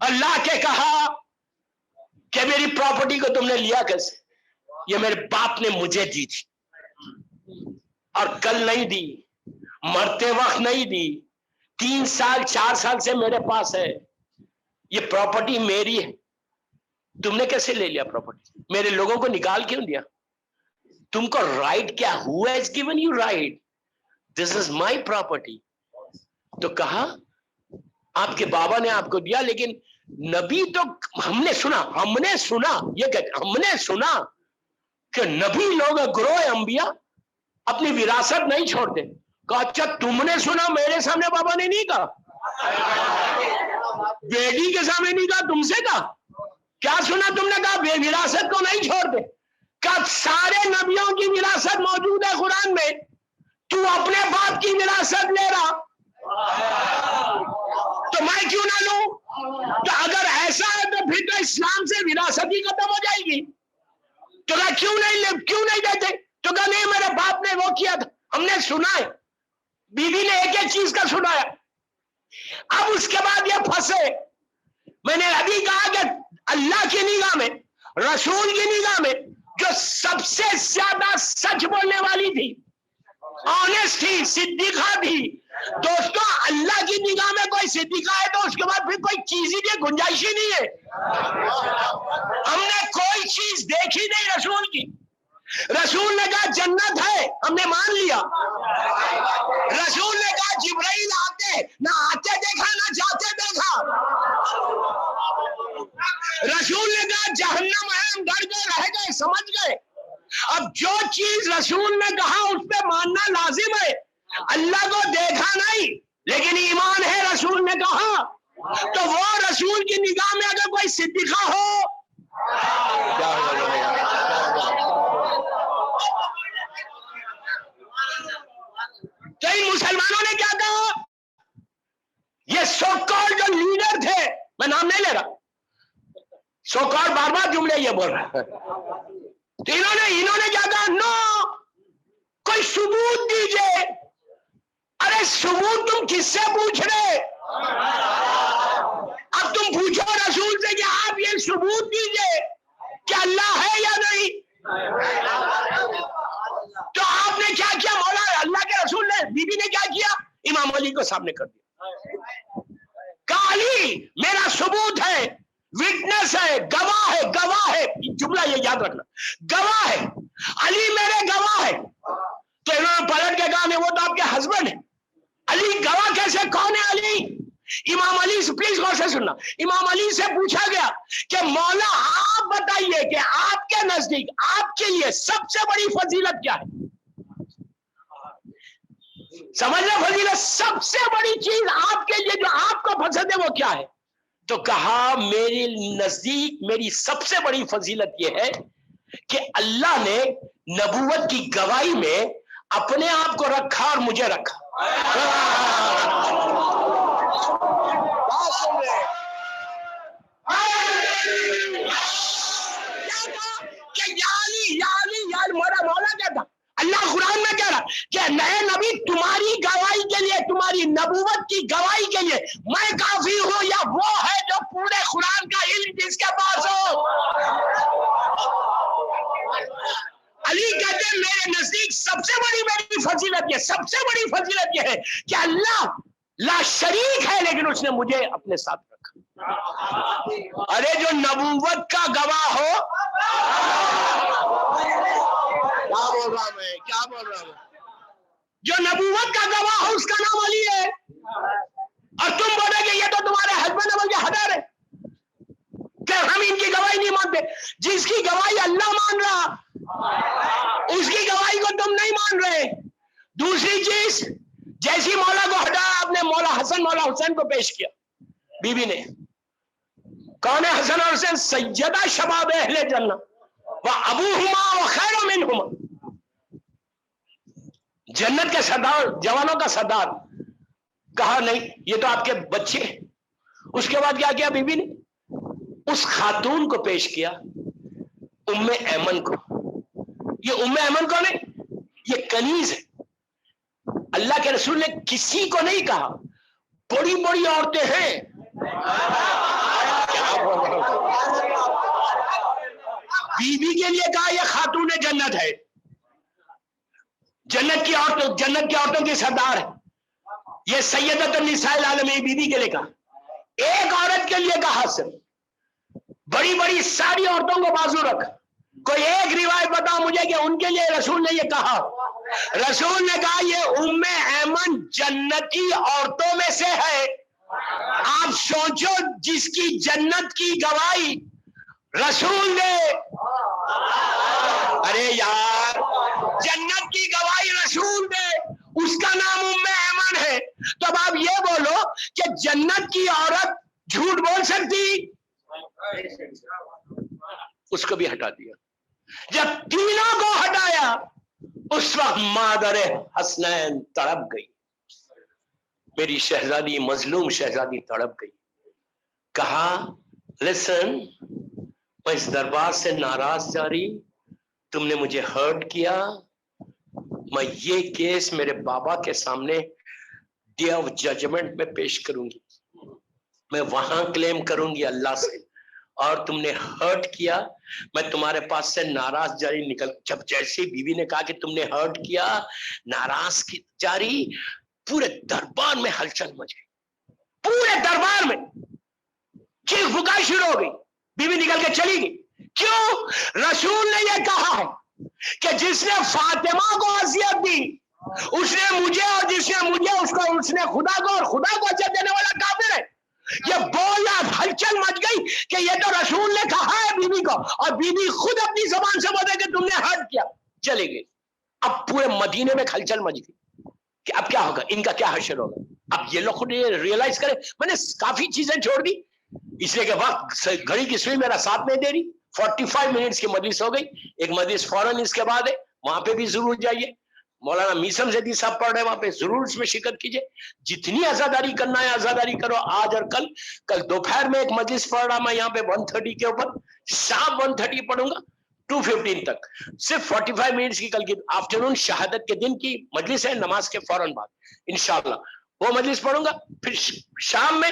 اللہ کے کہا کہ میری پراپرٹی کو تم نے لیا کیسے؟ یہ میرے باپ نے مجھے دی تھی، اور کل نہیں دی، مرتے وقت نہیں دی، 3 سال 4 سال سے میرے پاس ہے، یہ پراپرٹی میری ہے. تم نے کیسے لے لیا پراپرٹی؟ میرے لوگوں کو نکال کیوں دیا؟ تم کو رائٹ کیا؟ who has given you right? this is my property. تو کہا آپ کے بابا نے آپ کو دیا، لیکن نبی تو ہم نے سنا، یہ کہتے ہم نے سنا کہ نبی لوگ گروہ انبیاء اپنی وراثت نہیں چھوڑتے. کہا اچھا تم نے سنا، میرے سامنے بابا نے نہیں کہا، بیٹی کے سامنے نہیں کہا، تم سے کہا. کیا سنا تم نے؟ کہا وراثت کو نہیں چھوڑتے. کہا سارے نبیوں کی وراثت موجود ہے قرآن میں، تو اپنے باپ کی وراثت لے رہا، تو میں کیوں نہ لوں؟ تو اگر ایسا ہے تو پھر تو اسلام سے وراثت ہی ختم ہو جائے گی. تو کہا کیوں نہیں دیتے؟ تو کہا نہیں، میرے باپ نے وہ کیا تھا، ہم نے سنا ہے، بیوی نے ایک ایک چیز کا سنایا. اب اس کے بعد یہ پھنسے. میں نے ابھی کہا کہ اللہ کی نگاہ میں، رسول کی نگاہ میں جو سب سے زیادہ سچ بولنے والی تھی، آنےسٹ تھی، صدیقہ تھی. دوستو اللہ کی نگاہ میں کوئی صدیقہ ہے تو اس کے بعد پھر کوئی چیز ہی نہیں، گنجائش ہی نہیں ہے. ہم نے کوئی چیز دیکھی نہیں رسول کی. رسول نے کہا جنت ہے، ہم نے مان لیا. رسول نے کہا جبرائیل آتے، نہ آتے دیکھا نہ جاتے دیکھا. رسول نے کہا جہنم ہے، ہم ڈر گئے، رہ گئے، سمجھ گئے. اب جو چیز رسول نے کہا اس پہ ماننا لازم ہے. اللہ کو دیکھا نہیں لیکن ایمان ہے، رسول نے کہا، تو وہ رسول کی نگاہ میں اگر کوئی صدیقہ ہو، تو ان مسلمانوں نے کیا کہا؟ یہ سو کال جو لیڈر تھے، میں نام نہیں لے رہا، سو کال بار بار جملے یہ بول رہا ہے، تو انہوں نے کیا کہا؟ نو، کوئی ثبوت دیجئے. ارے ثبوت تم کس سے پوچھ رہے؟ اب تم پوچھو رسول سے کہ آپ یہ ثبوت دیجئے کہ اللہ ہے یا نہیں، تو آپ نے کیا کیا؟ مولا اللہ کے رسول نے، بی بی نے کیا کیا؟ امام علی کو سامنے کر دیا، کہا علی میرا ثبوت ہے، وٹنس ہے، گواہ ہے، گواہ ہے، جملہ یہ یاد رکھنا، گواہ ہے، علی میرے گواہ ہے۔ تو انہوں نے پلٹ کے کہا نہیں وہ تو آپ کے ہسبینڈ ہے، علی گواہ کیسے؟ کون ہے علی؟ امام علی سے، پلیز غور سے سننا، امام علی سے پوچھا گیا کہ مولا آپ بتائیے کہ آپ کے نزدیک آپ کے لیے سب سے بڑی فضیلت کیا ہے؟ سمجھ لو فضیلت، سب سے بڑی چیز آپ کے لیے جو آپ کو پسند ہے وہ کیا ہے؟ تو کہا میرے نزدیک میری سب سے بڑی فضیلت یہ ہے کہ اللہ نے نبوت کی گواہی میں اپنے آپ کو رکھا اور مجھے رکھا۔ مولا کیا تھا؟ اللہ قرآن میں کہہ رہا کہ نئے نبی تمہاری گواہی کے لیے، تمہاری نبوت کی گواہی کے لیے میں کافی ہوں، یا وہ ہے جو پورے قرآن کا علم جس کے پاس ہو؟ علی کہتے ہیں میرے نزدیک سب سے بڑی میری فضیلت یہ، سب سے بڑی فضیلت یہ ہے کہ اللہ لا شریک ہے لیکن اس نے مجھے اپنے ساتھ رکھا۔ ارے جو نبوت کا گواہ ہو، کیا بول رہا میں، کیا بول رہا ہوں، جو نبوت کا گواہ ہو اس کا نام علی ہے، اور تم بولے کہ یہ تو تمہارے ہسبینڈ ہے بلکہ حدر ہے کہ ہم ان کی گواہی نہیں مانتے۔ جس کی گواہی اللہ مان رہا اس کی گواہی کو تم نہیں مان رہے۔ دوسری چیز، جیسی مولا کو ہٹایا آپ نے مولا حسن مولا حسین کو پیش کیا بی بی نے۔ کون ہے حسن اور حسین؟ سیدہ شباب اہل جنہ وابوہما وخیر منہما، جنت کے سردار، جوانوں کا سردار۔ کہا نہیں یہ تو آپ کے بچے۔ اس کے بعد کیا کیا بی بی نے؟ اس خاتون کو پیش کیا، ام ایمن کو۔ یہ ام ایمن کون ہے؟ یہ کنیز ہے۔ اللہ کے رسول نے کسی کو نہیں کہا بڑی بڑی عورتیں ہیں، بی بی کے لیے کہا یہ خاتون جنت ہے، جنت کی عورتوں کی سردار ہے، یہ سیدۃ النساء العالمین بی بی کے لیے کہا۔ ایک عورت کے لیے کہا صرف، بڑی بڑی ساری عورتوں کو بازو رکھ، کوئی ایک روایت بتاؤ مجھے کہ ان کے لیے رسول نے یہ کہا۔ رسول نے کہا یہ ام ایمن جنتی عورتوں میں سے ہے۔ آپ سوچو جس کی جنت کی گواہی رسول نے، ارے یار جنت کی گواہی رسول نے، اس کا نام ام ایمن ہے، تو اب آپ یہ بولو کہ جنت کی عورت جھوٹ بول سکتی؟ اس کو بھی ہٹا دیا۔ جب تینوں کو ہٹایا اس وقت مادر حسنین تڑپ گئی، میری شہزادی، مظلوم شہزادی تڑپ گئی۔ کہا لسن، میں اس دربار سے ناراض جا رہی، تم نے مجھے ہرٹ کیا، میں یہ کیس میرے بابا کے سامنے ڈے آف ججمنٹ میں پیش کروں گی، میں وہاں کلیم کروں گی اللہ سے، اور تم نے ہرٹ کیا، میں تمہارے پاس سے ناراض جاری نکل۔ جب جیسے بیوی نے کہا کہ تم نے ہرٹ کیا، ناراض کی جاری، پورے دربار میں ہلچل مچ گئی، پورے دربار میں چیخ پکار شروع ہو گئی۔ بیوی نکل کے چلی گئی۔ کیوں؟ رسول نے یہ کہا ہے کہ جس نے فاطمہ کو اذیت دی اس نے مجھے، اور جس نے مجھے اس نے خدا کو، اور خدا کو اذیت دینے والا کافر ہے۔ یہ بولا ہلچل مچ گئی کہ یہ تو رسول نے کہا ہے بیوی کو، اور بیوی خود اپنی زبان سے بولے کہ تم نے ہرٹ کیا، چلے گئے۔ اب پورے مدینے میں ہلچل مچ گئی کہ اب کیا ہوگا، ان کا کیا حشر ہوگا۔ اب یہ لوگ خود ریئلائز کرے میں نے کافی چیزیں چھوڑ دی، اس لیے کہ وقت گھڑی کی سوئی میرا ساتھ نہیں دے رہی۔ 45 منٹس کی مجلس ہو گئی، ایک مجلس فوراً اس کے بعد ہے، وہاں پہ بھی ضرور جائیے۔ مولانا میسم زیدی صاحب پڑھ رہے ہیں وہاں پہ، ضرور اس میں شرکت کیجئے۔ جتنی عزاداری کرنا ہے عزاداری کرو، آج اور کل دوپہر میں ایک مجلس پڑھ رہا میں یہاں پہ 1:30 کے اوپر، شام 1:30 پڑھوں گا 2:15 تک، صرف 45 منٹس کی۔ کل کی آفٹرنون شہادت کے دن کی مجلس ہے، نماز کے فوراً بعد انشاءاللہ وہ مجلس پڑھوں گا۔ پھر شام میں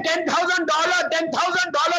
$10,000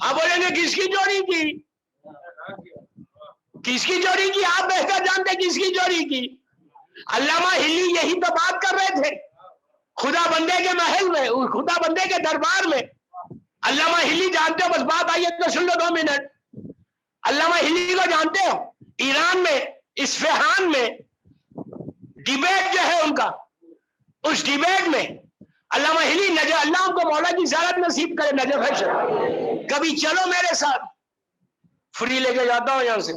آپ بولیں گے کس کی چوری کی؟ کس کی چوری کی؟ آپ بہتر جانتے کس کی چوری کی. علامہ ہلی یہی تو بات کر رہے تھے خدا بندے کے محل میں, خدا بندے کے دربار میں. علامہ ہلی جانتے ہو, بس بات آئی ہے تو سن لو 2 منٹ. علامہ ہلی کو جانتے ہو, ایران میں اصفہان میں ڈیبیٹ جو ہے ان کا, اس ڈیبیٹ میں علامہ ہلی نجف, اللہ ان کو مولا کی زیارت نصیب کرے, نجف ہے شہر, کبھی چلو میرے ساتھ, فری لے کے جاتا ہوں یہاں سے,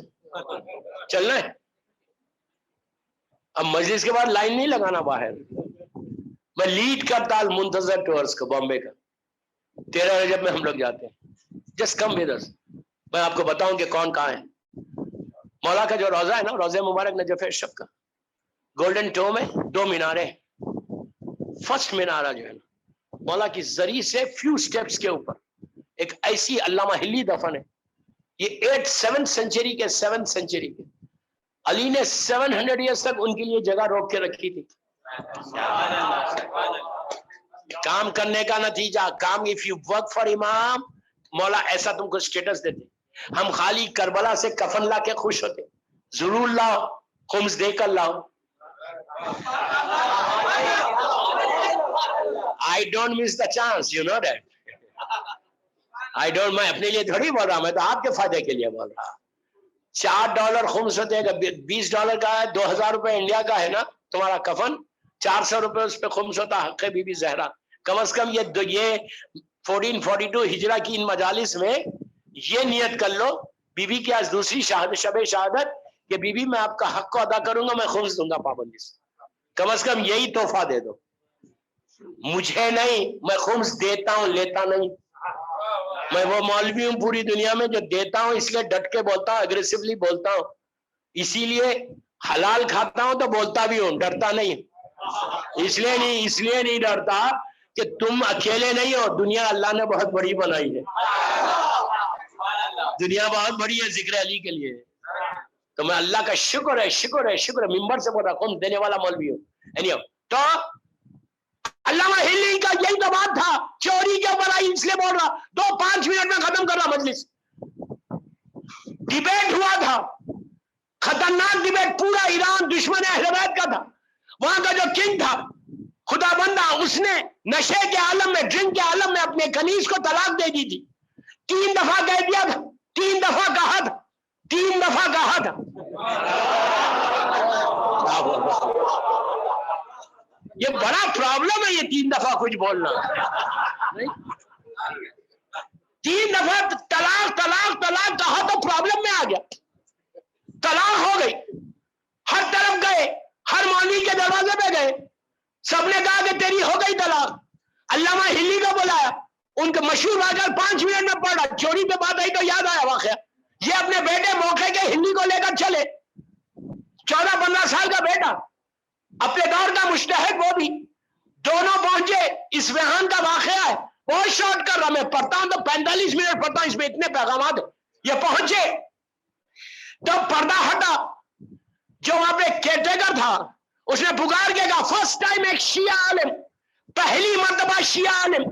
چلنا ہے. اب مجلس کے بعد لائن نہیں لگانا باہر. میں لیڈ کرتا المنتظر ٹورز کو بامبے کا, 13 رجب میں ہم لوگ جاتے ہیں. Just come with us. میں آپ کو بتاؤں کہ کون کہاں ہے. مولا کا جو روزہ ہے نا, روزہ مبارک نجف اشرف کا, گولڈن ٹو میں 2 میناریں. فرسٹ مینارہ جو ہے نا, مولا کی زری سے فیو سٹیپس کے اوپر ایک ایسی علامہ ہلی دفن ہے. یہ 7th سینچری کے 7th سینچری کے علی نے 700 ایئرس تک ان کے لیے جگہ روک کے رکھی تھی. کام کرنے کا نتیجہ, کام, اف یو ورک فار امام, مولا ایسا تم کو سٹیٹس دیتے. ہم خالی کربلا سے کفن لا کے خوش ہوتے, ضرور لاؤ, خمس دے کر لاؤ. I don't miss the chance, you know that. میں اپنے لیے تھوڑی بول رہا, میں تو آپ کے فائدے کے لیے بول رہا. $4 خمس ہوتے ہیں, $20 کا ہے, 2000 روپے انڈیا کا ہے نا تمہارا کفن, 400 روپے اس پہ خمس ہوتا. حق بی بی زہرا, کم از کم یہ 1442 ہجرہ کی ان مجالس میں یہ نیت کر لو, بی بی کی آج دوسری شب شہادت, کہ بی بی میں آپ کا حق کو ادا کروں گا, میں خمس دوں گا پابندی سے. کم از کم یہی تحفہ دے دو. مجھے نہیں, میں خمس دیتا ہوں, لیتا نہیں. میں وہ مولوی ہوں پوری دنیا میں جو دیتا ہوں, اس لیے ڈٹ کے بولتا ہوں, اگریسیولی بولتا ہوں. اسی لیے حلال کھاتا ہوں تو بولتا بھی ہوں, ڈرتا نہیں. اس لیے نہیں ڈرتا کہ تم اکیلے نہیں ہو, دنیا اللہ نے بہت بڑی بنائی ہے. دنیا بہت بڑی ہے ذکر علی کے لیے. تو میں اللہ کا شکر ہے ممبر سے بول رہا, خمس دینے والا مولوی ہوں. تو علامہ ہلی کا یہی تو بات تھا, چوری کے اوپر آئی اس لیے بول رہا. 5 منٹ میں ختم کر رہا مجلس. ڈیبیٹ ہوا تھا, خطرناک ڈیبیٹ, پورا ایران دشمن اہل بیت کا تھا. وہاں کا جو کنگ تھا خدا بندہ, اس نے نشے کے عالم میں, ڈرنک کے عالم میں اپنے کنیز کو طلاق دے دی تھی. 3 دفعہ کہہ دیا تھا, 3 دفعہ کہا تھا, 3 دفعہ کہا تھا. یہ بڑا پرابلم ہے, یہ 3 دفعہ کچھ بولنا. 3 دفعہ طلاق کہا تو پرابلم میں آ گیا. طلاق ہو گئی, ہر طرف گئے, ہر مولوی کے دروازے پہ گئے, سب نے کہا کہ تیری ہو گئی طلاق. علامہ ہلی کو بلایا, ان کا مشہور واقعہ 5 منٹ میں پڑھا. چوری پہ بات آئی تو یاد آیا واقعہ. یہ اپنے بیٹے موقع کے ہلی کو لے کر چلے, 14-15 سال کا بیٹا, اپنے دور کا مجتہد وہ بھی. دونوں پہنچے, اصفہان کا واقعہ ہے, بہت شارٹ کر رہا, میں پڑھتا ہوں تو 45 منٹ پڑھتا ہوں, اس میں اتنے پیغامات ہیں. یہ پہنچے تو پردہ ہٹا. جو وہاں پہ کیٹیگر تھا اس نے پکار کے کہا, فرسٹ ٹائم ایک شیعہ عالم, پہلی مرتبہ شیعہ عالم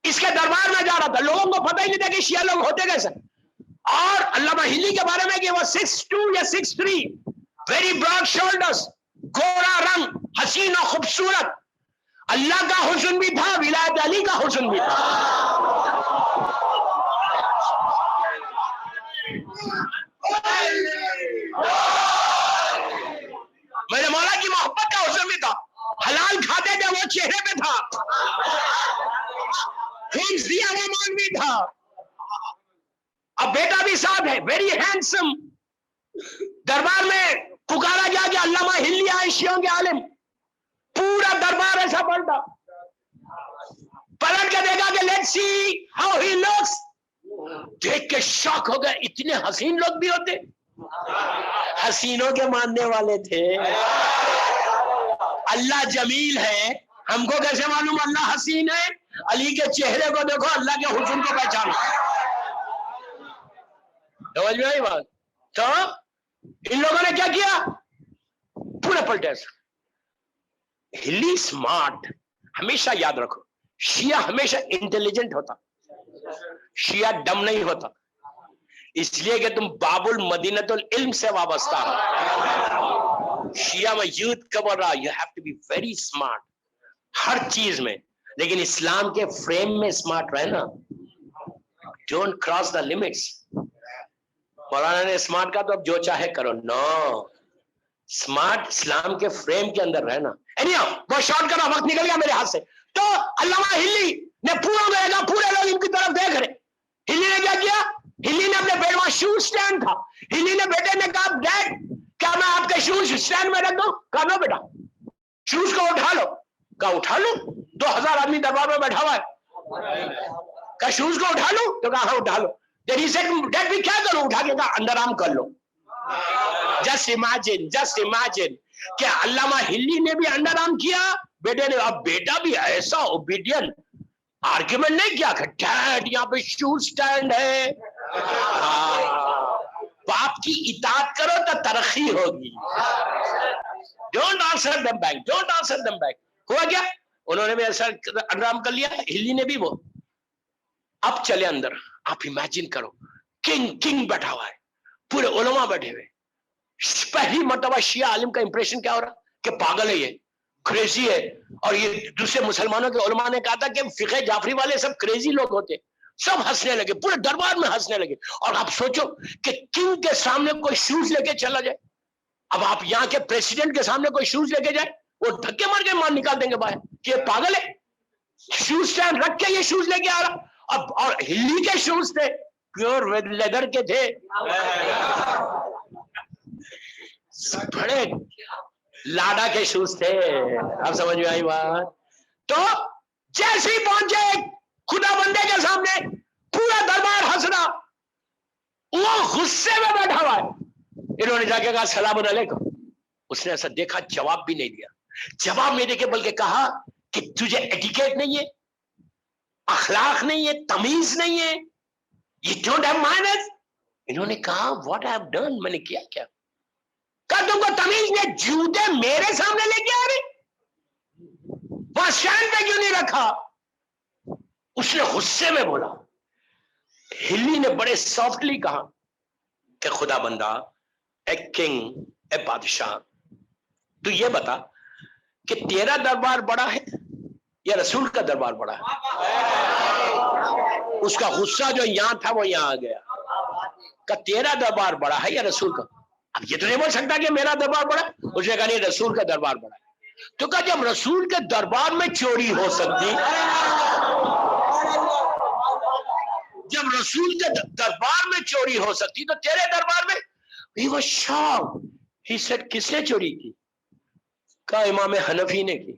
اس کے دربار میں جا رہا تھا. لوگوں کو پتہ ہی نہیں تھا کہ شیعہ لوگ ہوتے کیسے. اور علامہ ہلی کے بارے میں کہ وہ 6'2" یا 6'3", ویری براڈ شولڈرز, گورا رنگ, حسین و خوبصورت. اللہ کا حسن بھی تھا, ولایت علی کا حسن بھی تھا. میرے مولا کی محبت کا حسن بھی تھا. حلال کھاتے تھے, وہ چہرے پہ تھا. خمس دیا وہ مولوی تھا. اب بیٹا بھی ساتھ ہے, ویری ہینڈسم. دربار میں پکارا گیا کہ علامہ ہلی آئے, شیعوں کے عالم. پورا دربار ایسا پلٹا, پلٹ کے دیکھا کہ let's see how he looks. دیکھ کے شاک ہو گئے, اتنے حسین لوگ بھی ہوتے. حسینوں کے ماننے والے تھے. اللہ جمیل ہے, ہم کو کیسے معلوم اللہ حسین ہے؟ علی کے چہرے کو دیکھو, اللہ کے حسن کو پہچانو. سمجھ میں آئی بات؟ تو ان لوگوں نے کیا کیا, پورے پلٹے. ہلی سمارٹ, ہمیشہ یاد رکھو, شیعہ ہمیشہ انٹیلیجنٹ ہوتا, شیعہ ڈم نہیں ہوتا، اس لیے کہ تم بابل مدینۃ العلم سے وابستہ ہو. شیعہ میں یوتھ کا بول رہا you have to be very smart ہر چیز میں، لیکن اسلام کے فریم میں اسمارٹ رہنا. Don't cross the limits. مولانا نے اسمارٹ کہا تو اب جو چاہے کرو، نو، اسمارٹ اسلام کے فریم کے اندر رہنا. وہ شارٹ کرا، وقت نکل گیا میرے ہاتھ سے. تو علامہ ہلی نے پورے لوگ ان کی طرف دیکھ رہے. ہلی نے کیا کیا؟ ہلی نے اپنے بیٹے وہاں شوز سٹینڈ تھا، ہلی نے بیٹے نے کہا ڈیڈ کیا میں آپ کے شوز سٹینڈ میں رکھ دوں؟ کہا نو بیٹا، شوز کو اٹھا لو. کہا اٹھا لو؟ 2000 آدمی دربار میں بیٹھا ہوا ہے. کہا شوز کو اٹھا لو؟ تو کہا ہاں اٹھا لو. ڈیڈ بھی کیا کروں؟ اٹھا کے کہا اندر آرام کر لو. جسٹ امیجن کہ علامہ ہلی نے بھی انڈر آرم کیا بیٹے نے. اب بیٹا بھی ایسا اوبیڈینٹ آرگیومنٹ نہیں کیا کہ ڈیڈ یہاں پہ شوز سٹینڈ ہے. باپ کی اطاعت کرو تو ترقی ہوگی. Don't answer them back, don't answer them back. ہوا کیا؟ انہوں نے بھی ایسا انڈر کر لیا، ہلی نے بھی. وہ اب چلے اندر. آپ امیجن کرو کنگ بیٹھا ہوا ہے، پورے علماء بیٹھے ہوئے. پہلی مرتبہ شیعہ عالم کا امپریشن کیا ہو رہا کہ پاگل ہے، یہ کریزی ہے. اور یہ دوسرے مسلمانوں کے علماء نے کہا تھا کہ فقہ جعفری والے سب کریزی لوگ ہوتے. سب ہنسنے لگے، پورے دربار میں ہنسنے لگے. اور آپ سوچو کہ کنگ کے سامنے کوئی شوز لے کے چلا جائے. اب آپ یہاں کے پریسیڈنٹ کے سامنے کوئی شوز لے کے جائے، وہ دھکے مار کے مار نکال دیں گے باہر کہ یہ پاگل ہے. شوز سٹینڈ رکھ کے یہ شوز لے کے آ رہا. اب اور ہلی کے شوز تھے، پیور لیدر کے تھے، بڑے لاڈا کے شوز تھے. آپ سمجھ میں آئی بات؟ تو جیسے ہی پہنچے خدا بندے کے سامنے، پورا دربار ہنس رہا، وہ غصے میں بیٹھا ہوا ہے. انہوں نے جا کے کہا سلام علیکم. اس نے ایسا دیکھا، جواب بھی نہیں دیا. جواب نہیں دے کے بلکہ کہا کہ تجھے ایٹیکیٹ نہیں ہے، اخلاق نہیں ہے، تمیز نہیں ہے، you don't have manners. انہوں نے کہا what I have done، میں نے کیا کیا؟ کہا تم کو تمیز نہیں، جوتے میرے سامنے لے کے آ رہے، وہاں اسٹینڈ پہ کیوں نہیں رکھا؟ اس نے غصے میں بولا. ہلی نے بڑے سافٹلی کہا کہ خدا بندہ، اے کنگ، اے بادشاہ، تو یہ بتا کہ تیرا دربار بڑا ہے یا رسول کا دربار بڑا ہے؟ اس کا غصہ جو یہاں تھا وہ یہاں آ گیا. کہ تیرا دربار بڑا ہے یا رسول کا؟ اب یہ تو نہیں بول سکتا کہ میرا دربار بڑا ہے. اس نے کہا نہیں، رسول کا دربار بڑا ہے. تو کہا جب رسول کے دربار میں چوری ہو سکتی، جب رسول کے دربار میں چوری ہو سکتی تو تیرے دربار میں؟ He was shocked. He said کس نے چوری کی؟ کہا امام حنفی نے کی.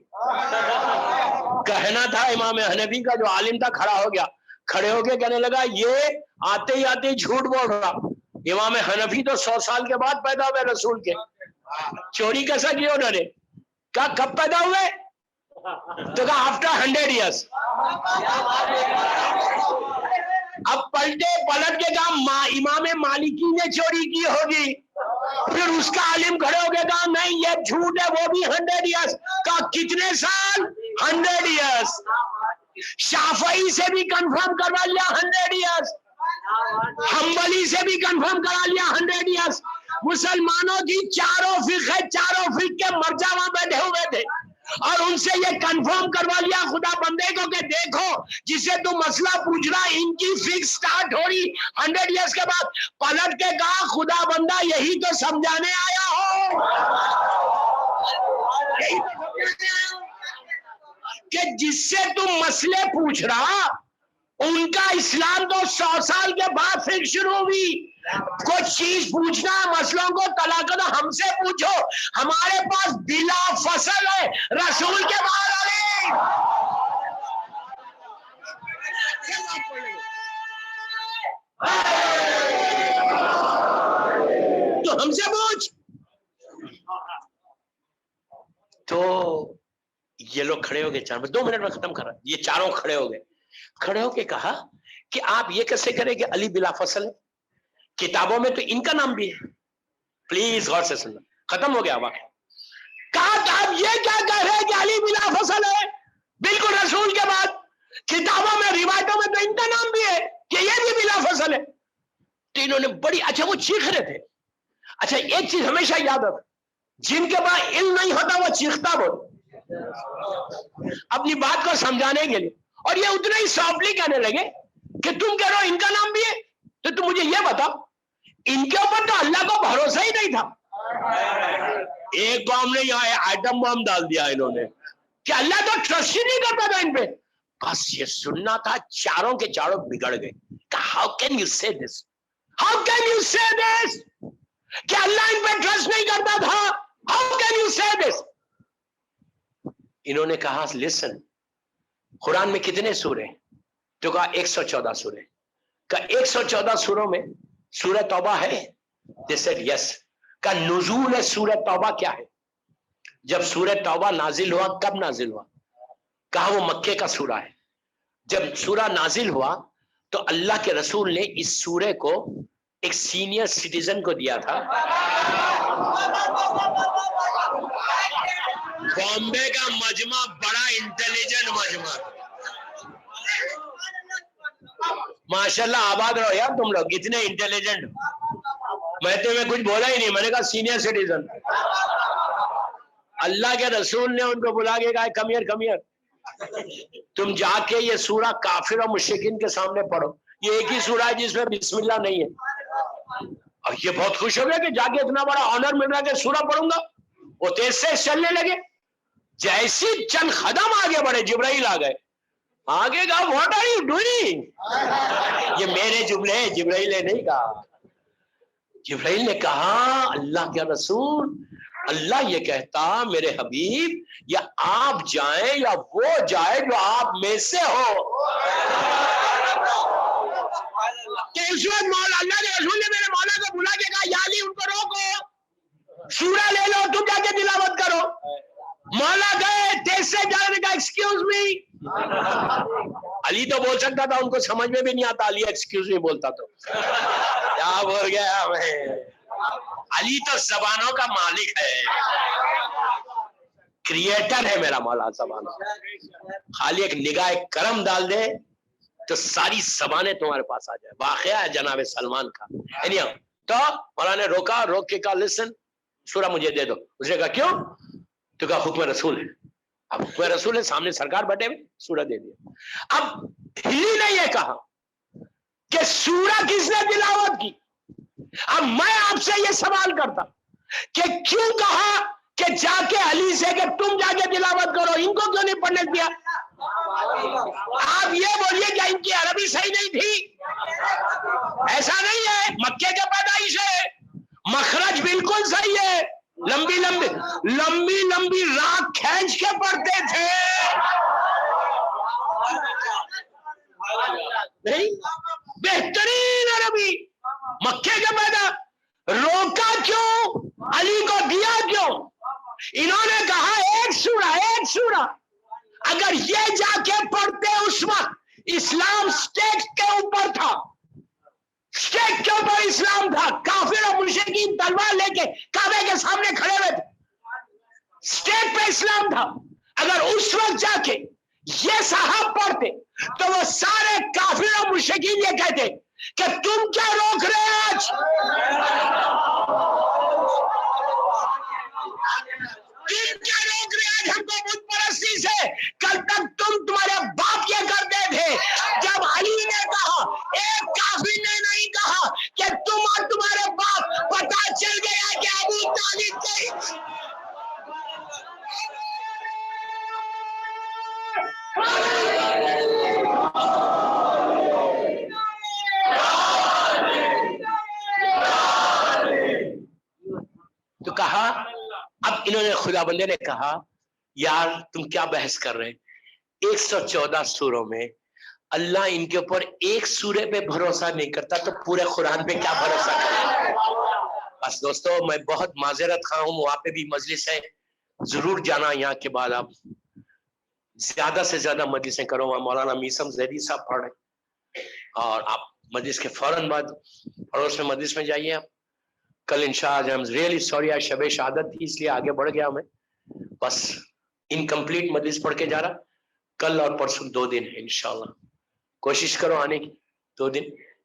کہنا تھا امام حنفی کا جو عالم تھا کھڑا ہو گیا، کھڑے ہو کے کہنے لگا یہ آتے ہی آتے جھوٹ بول رہا. امام حنفی تو 100 سال کے بعد پیدا ہوئے رسول کے. چوری کیسا کیا انہوں نے؟ کہا کب پیدا ہوئے؟ تو کہا آفٹر 100 ایئرس. اب پلٹ کے کہا امام مالکی نے چوری کی ہوگی. پھر اس کا عالم کھڑے ہو کے کہا نہیں یہ جھوٹ ہے، وہ بھی 100 ایئرس. کہا کتنے سال؟ 100 ایئرس. شافعی سے بھی کنفرم کروا لیا 100 ایئرس، حنبلی سے بھی کنفرم کرا لیا 100 ایئرس. مسلمانوں کی چاروں فقہ کے مرجع وہاں بیٹھے ہوئے تھے اور ان سے یہ کنفرم کروا لیا خدا بندے کو کہ دیکھو جسے تم مسئلہ پوچھ رہا ان کی فکس سٹارٹ ہو رہی 100 ایئرس کے بعد. پلٹ کے کہا خدا بندہ یہی تو سمجھانے آیا ہو، یہی تو سمجھانے آیا ہو کہ جس سے تم مسئلے پوچھ رہا ان کا اسلام تو 100 سال کے بعد پھر شروع ہوئی. کوئی چیز پوچھنا مسئلوں کو طلاق دو ہم سے پوچھو، ہمارے پاس بلا فصل ہے رسول کے بعد علی. تو ہم سے پوچھ. تو یہ لوگ کھڑے ہو گئے، 2 منٹ میں ختم کر رہا. یہ چاروں کھڑے ہو گئے، کھڑے ہو کے کہا کہ آپ یہ کیسے کریں کہ علی بلا فصل ہے؟ کتابوں میں تو ان کا نام بھی ہے. پلیز غور سے سننا، ختم ہو گیا واقعہ. کہا کہ آپ یہ کیا کہہ رہے ہیں کہ علی بلا فصل ہے؟ بالکل رسول کے بعد کتابوں میں روایتوں میں تو ان کا نام بھی اصل ہے. تو انہوں نے بڑی اچھا وہ چیخ رہے تھے. اچھا ایک چیز ہمیشہ یاد رکھ, جن کے پاس علم نہیں ہوتا وہ چیختا بہت اپنی بات کو سمجھانے کے لیے, اور یہ اتنا ہی سافٹلی کہنے لگے کہ تم کہہ رہے ہو ان کا نام بھی ہے, تو تم مجھے یہ بتاؤ ان کے اوپر تو اللہ کو بھروسہ ہی نہیں تھا. ایک قوم نے یہاں آئٹم بم ڈال دیا انہوں نے کہ اللہ تو ٹرسٹ ہی نہیں کرتا تھا ان پہ. بس یہ سننا تھا, چاروں کے چاروں بگڑ گئے. ہاؤ کین یو سے دس, ہاؤ کین یو سے دس کہ اللہ ان پہ ٹرسٹ نہیں کرتا تھا, ہاؤ کین یو سے دس. انہوں نے کہا لسن, قرآن میں کتنے سورے ہیں؟ تو کہا 114 سورے. کہا 114 سوروں میں سورہ توبہ ہے؟ they said yes. کا نزول سورہ توبہ کیا ہے؟ جب سورہ توبہ نازل ہوا, کب نازل ہوا؟ کہا وہ مکے کا سورہ ہے. جب سورہ نازل ہوا تو اللہ کے رسول نے اس سورے کو ایک سینئر سٹیزن کو دیا تھا. بامبے کا مجمع بڑا انٹیلیجنٹ مجمع, ماشاءاللہ آباد رہو یار تم لوگ, اتنے انٹیلیجنٹ. میں تمہیں کچھ بولا ہی نہیں, میں نے کہا سینئر سٹیزن. اللہ کے رسول نے ان کو بلا کے کہا کم ہیئر, کم ہیئر, تم جا کے یہ سورہ کافر اور مشرکین کے سامنے پڑھو. یہ ایک ہی سورہ ہے جس میں بسم اللہ نہیں ہے. اور یہ بہت خوش ہو گیا کہ جا کے اتنا بڑا آنر مل رہا کہ سورہ پڑھوں گا. وہ تیز سے چلنے لگے. جیسی چند قدم آگے بڑھے جبرائیل آ گئے. آگے کہا واٹ آر یو ڈوئنگ, یہ میرے جملے ہیں, جبرائیل نے نہیں کہا. جبرائیل نے کہا اللہ کے رسول, اللہ یہ کہتا میرے حبیب یا آپ جائیں یا وہ جائے جو آپ میں سے ہو. کہ اس وقت مولا اللہ کے رسول نے میرے مولا کو بلا کے کہا یا علی ان کو روکو, سورہ لے لو, تم جا کے تلاوت کرو. مولا گئے, تیز سے جانے کا ایکسکیوز می. علی تو بول سکتا تھا, ان کو سمجھ میں بھی نہیں آتا علی ایکسکیوز می بولتا تو کیا بول گیا میں. علی تو زبانوں کا مالک ہے, کریٹر ہے میرا مولا زبانوں. خالی ایک نگاہ کرم ڈال دے تو ساری زبانیں تمہارے پاس آ جائے. واقعہ ہے جناب سلمان کا. تو مولا نے روکا, روک کے کہا لسن سورہ مجھے دے دو. اس نے کہا کیوں؟ تو کہا حکم رسول ہے. اب حکم رسول ہے, سامنے سرکار بیٹھے ہوئے, سورہ دے دیا. اب ہلی نے یہ کہا کہ سورہ کس نے تلاوت کی. اب میں آپ سے یہ سوال کرتا کہ کیوں کہا کہ جا کے علی سے کہ تم جا کے تلاوت کرو, ان کو کیوں نہیں پڑھنے دیا؟ آپ یہ بولیے کہ ان کی عربی صحیح نہیں تھی؟ ایسا نہیں ہے, مکے کے پیدائش ہے, مخرج بالکل صحیح ہے, لمبی لمبی لمبی لمبی راہ کھینچ کے پڑھتے تھے. نہیں بہترین عربی, مکے کے پیدا. روکا کیوں, علی کو دیا کیوں؟ انہوں نے کہا ایک سورہ اگر یہ جا کے پڑھتے اس وقت اسلام سٹیٹ کے اوپر تھا, سٹیٹ کے اوپر اسلام تھا, کافر اور مشرکین تلوار لے کے کعبے کے سامنے کھڑے ہوئے تھے, سٹیٹ پہ اسلام تھا. اگر اس وقت جا کے یہ صاحب پڑھتے تو وہ سارے کافر اور مشرکین یہ کہتے کہ تم کیا روک رہے آج, تم کیا روک رہے آج ہم کو بت پرستی سے؟ کل تک تمہارے باپ یہ کرتے تھے. جب علی نے کہا, ایک کافر نے نہیں کہا کہ تم اور تمہارے باپ, پتا چل گیا کہ ابو طالب کے تو کہا. اب انہوں نے خدا بندے نے کہا یار تم کیا بحث کر رہے ہیں, 114 سوروں میں اللہ ان کے اوپر ایک سورے پہ بھروسہ نہیں کرتا تو پورے قرآن پہ کیا بھروسہ کرے. بس دوستو میں بہت معذرت خواہ ہوں, وہاں پہ بھی مجلس ہے, ضرور جانا. یہاں کے بعد آپ زیادہ سے زیادہ مجلسیں کرو, وہاں مولانا میسم زیدی صاحب پڑھ رہے, اور آپ مجلس کے فوراً بعد پڑوس میں مجلس میں جائیے. آپ کل انشاءاللہ I'm really sorry, آج شب شہادت تھی اس لیے آگے بڑھ گیا میں, بس انکمپلیٹ مجلس پڑھ کے جا رہا. کل اور پرسوں 2 دن ہے انشاءاللہ, کوشش کرو آنے کی. 2 دن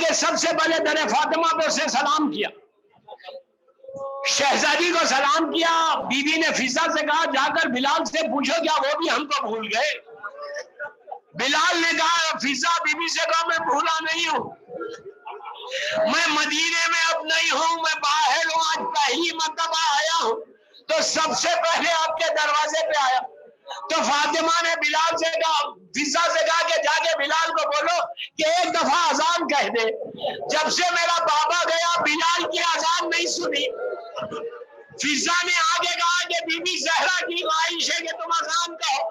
کہ سب سے پہلے در فاطمہ پہ اسے سلام کیا، شہزادی کو سلام کیا. بی بی نے فضا سے کہا جا کر بلال سے پوچھو کیا وہ بھی ہم کو بھول گئے. بلال نے کہا فضا بی بی سے کہا میں بھولا نہیں ہوں، میں مدینے میں اب نہیں ہوں، میں باہر ہوں، آج پہلی مرتبہ آیا ہوں تو سب سے پہلے آپ کے دروازے پہ آیا. تو فاطمہ نے بلال سے کہا، فضا سے کہا کہ جا کے بلال کو بولو کہ ایک دفعہ اذان کہہ دے. جب سے میرا بابا گیا بلال کی اذان نہیں سنی. فضا نے آگے کہا کہ بی بی زہرا کی خواہش ہے کہ تم اذان کہو.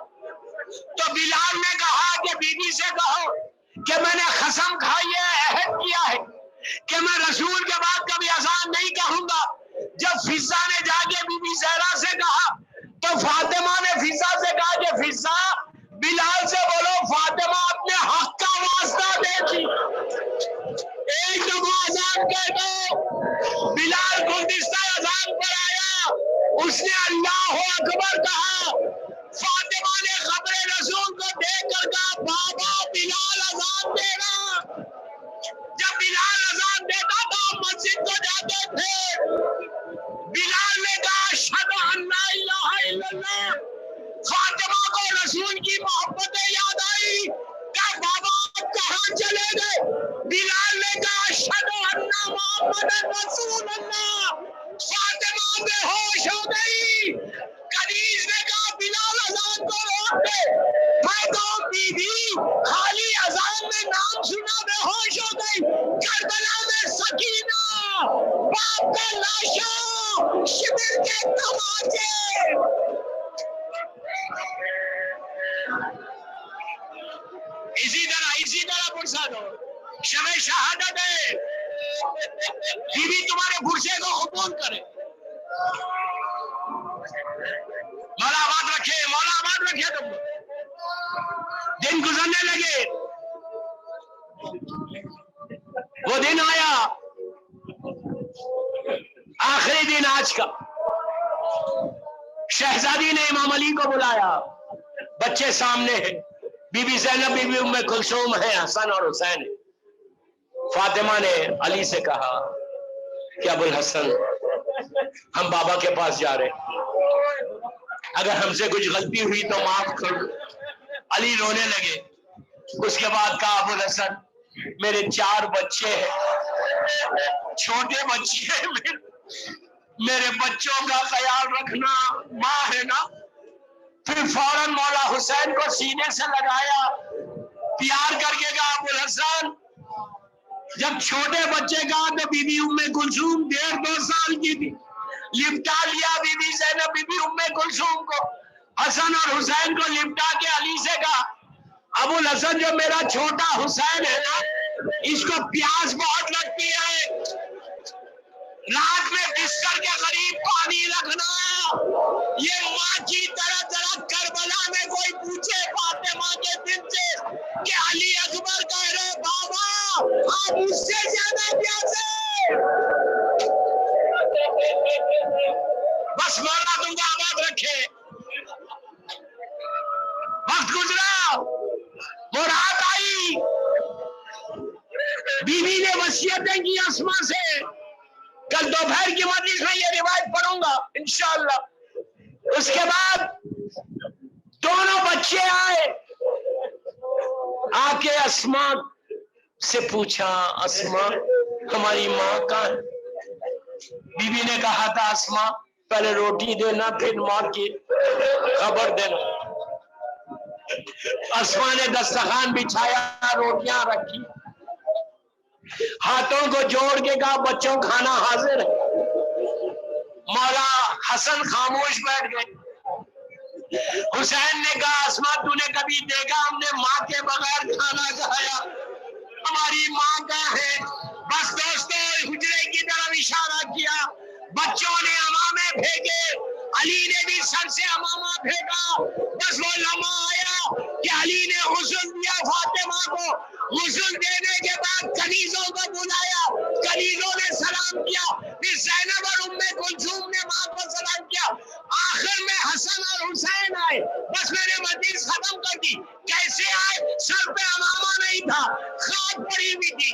تو بلال نے کہا کہ بی بی سے کہو کہ میں نے قسم کھائی ہے، عہد کیا ہے کہ میں رسول کے بعد کبھی اذان نہیں کہوں گا. جب فضا نے جا کے بی بی زہرا سے کہا تو فاطمہ نے فضا سے کہا کہ فضا بلال سے بولو فاطمہ اپنے حق کا واسطہ دیتی، ایک دفعہ اذان کہہ دو. بلال گلدستہ اذان پر آیا، اس نے اللہ اکبر کہا. فاطمہ نے خبر رسول کو دیکھ کر کہا بابا بلال اذان دے رہا. جب بلال اذان دیتا تو مسجد کو جاتے تھے. بلال نے کہا اشہد ان لا الہ الا اللہ. فاطمہ کو رسول کی محبتیں یاد آئی کہ بابا آپ کہاں چلے گئے. بلال نے کہا اشہد ان محمد رسول اللہ. فاطمہ بے ہوش ہو گئی. کنیز نے کہا بلال اذان کو روک دے. میں تو بی بی خالی اذان میں نام سنا بے ہوش ہو گئی. کربلا میں سکینہ باپ کا لاشا شبر کے تماچے. اسی طرح پرسا دو شب شہادت ہے. بی بی تمہارے پرسے کو قبول کرے. مولا آباد رکھے، مولا آباد رکھے. تم دن گزرنے لگے، وہ دن آیا آخری دن آج کا. شہزادی نے امام علی کو بلایا، بچے سامنے ہیں، بی بی زینب بی بی ام کلثوم ہے، حسن اور حسین. فاطمہ نے علی سے کہا کہ ابو الحسن ہم بابا کے پاس جا رہے ہیں، اگر ہم سے کچھ غلطی ہوئی تو معاف کر دو. علی رونے لگے. اس کے بعد کہا ابو الحسن میرے 4 بچے ہیں، چھوٹے بچے ہیں، میرے بچوں کا خیال رکھنا، ماں ہے نا. پھر فوراً مولا حسین کو سینے سے لگایا، پیار کر کے کہا ابو الحسن جب چھوٹے بچے کا تو بی بی ام کلثوم 1.5-2 سال کی تھی، لپٹا لیا بی بی زینب بی بی ام کلثوم کو. حسن اور حسین کو لپٹا کے علی سے کہا ابو الحسن جو میرا چھوٹا حسین ہے نا اس کو پیاس بہت لگتی ہے، رات میں بستر کے قریب پانی رکھنا. یہ ماں کی طرح طرح کربلا میں کوئی پوچھے فاطمہ کے دل سے کہ علی اکبر کہہ رہے بابا آپ اس سے زیادہ پیاسے. بس مولا تم کو آباد رکھے. وقت گزرا، وہ رات آئی، بی بی نے وصیتیں کی اسما سے. کل دوپہر کی مجلس میں یہ روایت پڑھوں گا انشاءاللہ. اس کے بعد دونوں بچے آئے، آ کے اسما سے پوچھا اسما ہماری ماں کہاں ہے. بی بی نے کہا تھا اسما پہلے روٹی دینا پھر ماں کی خبر دینا. اسما نے دسترخوان بچھایا، روٹیاں رکھی، ہاتھوں کو جوڑ کے کہا بچوں کھانا حاضر ہے. مولا حسن خاموش بیٹھ گئے. حسین نے کہا اسما تو نے کبھی دیکھا ہم نے ماں کے بغیر کھانا کھایا؟ ہماری ماں کا ہے. بس دوستو حجرے کی طرف اشارہ کیا، بچوں نے امامے پھینکے، علی نے بھی سر سے امامہ پھینکا. بس وہ لمحہ آیا کہ علی نے غسل دیا فاطمہ کو. غسل دینے کے بعد کنیزوں کو بلایا، کنیزوں نے سلام کیا، پھر زینب اور ام کلثوم نے ماں کو سلام کیا. آخر میں حسن اور حسین آئے. بس میں نے مجلس ختم کر دی. کیسے آئے؟ سر پہ امامہ نہیں تھا، خاک پڑی ہوئی تھی.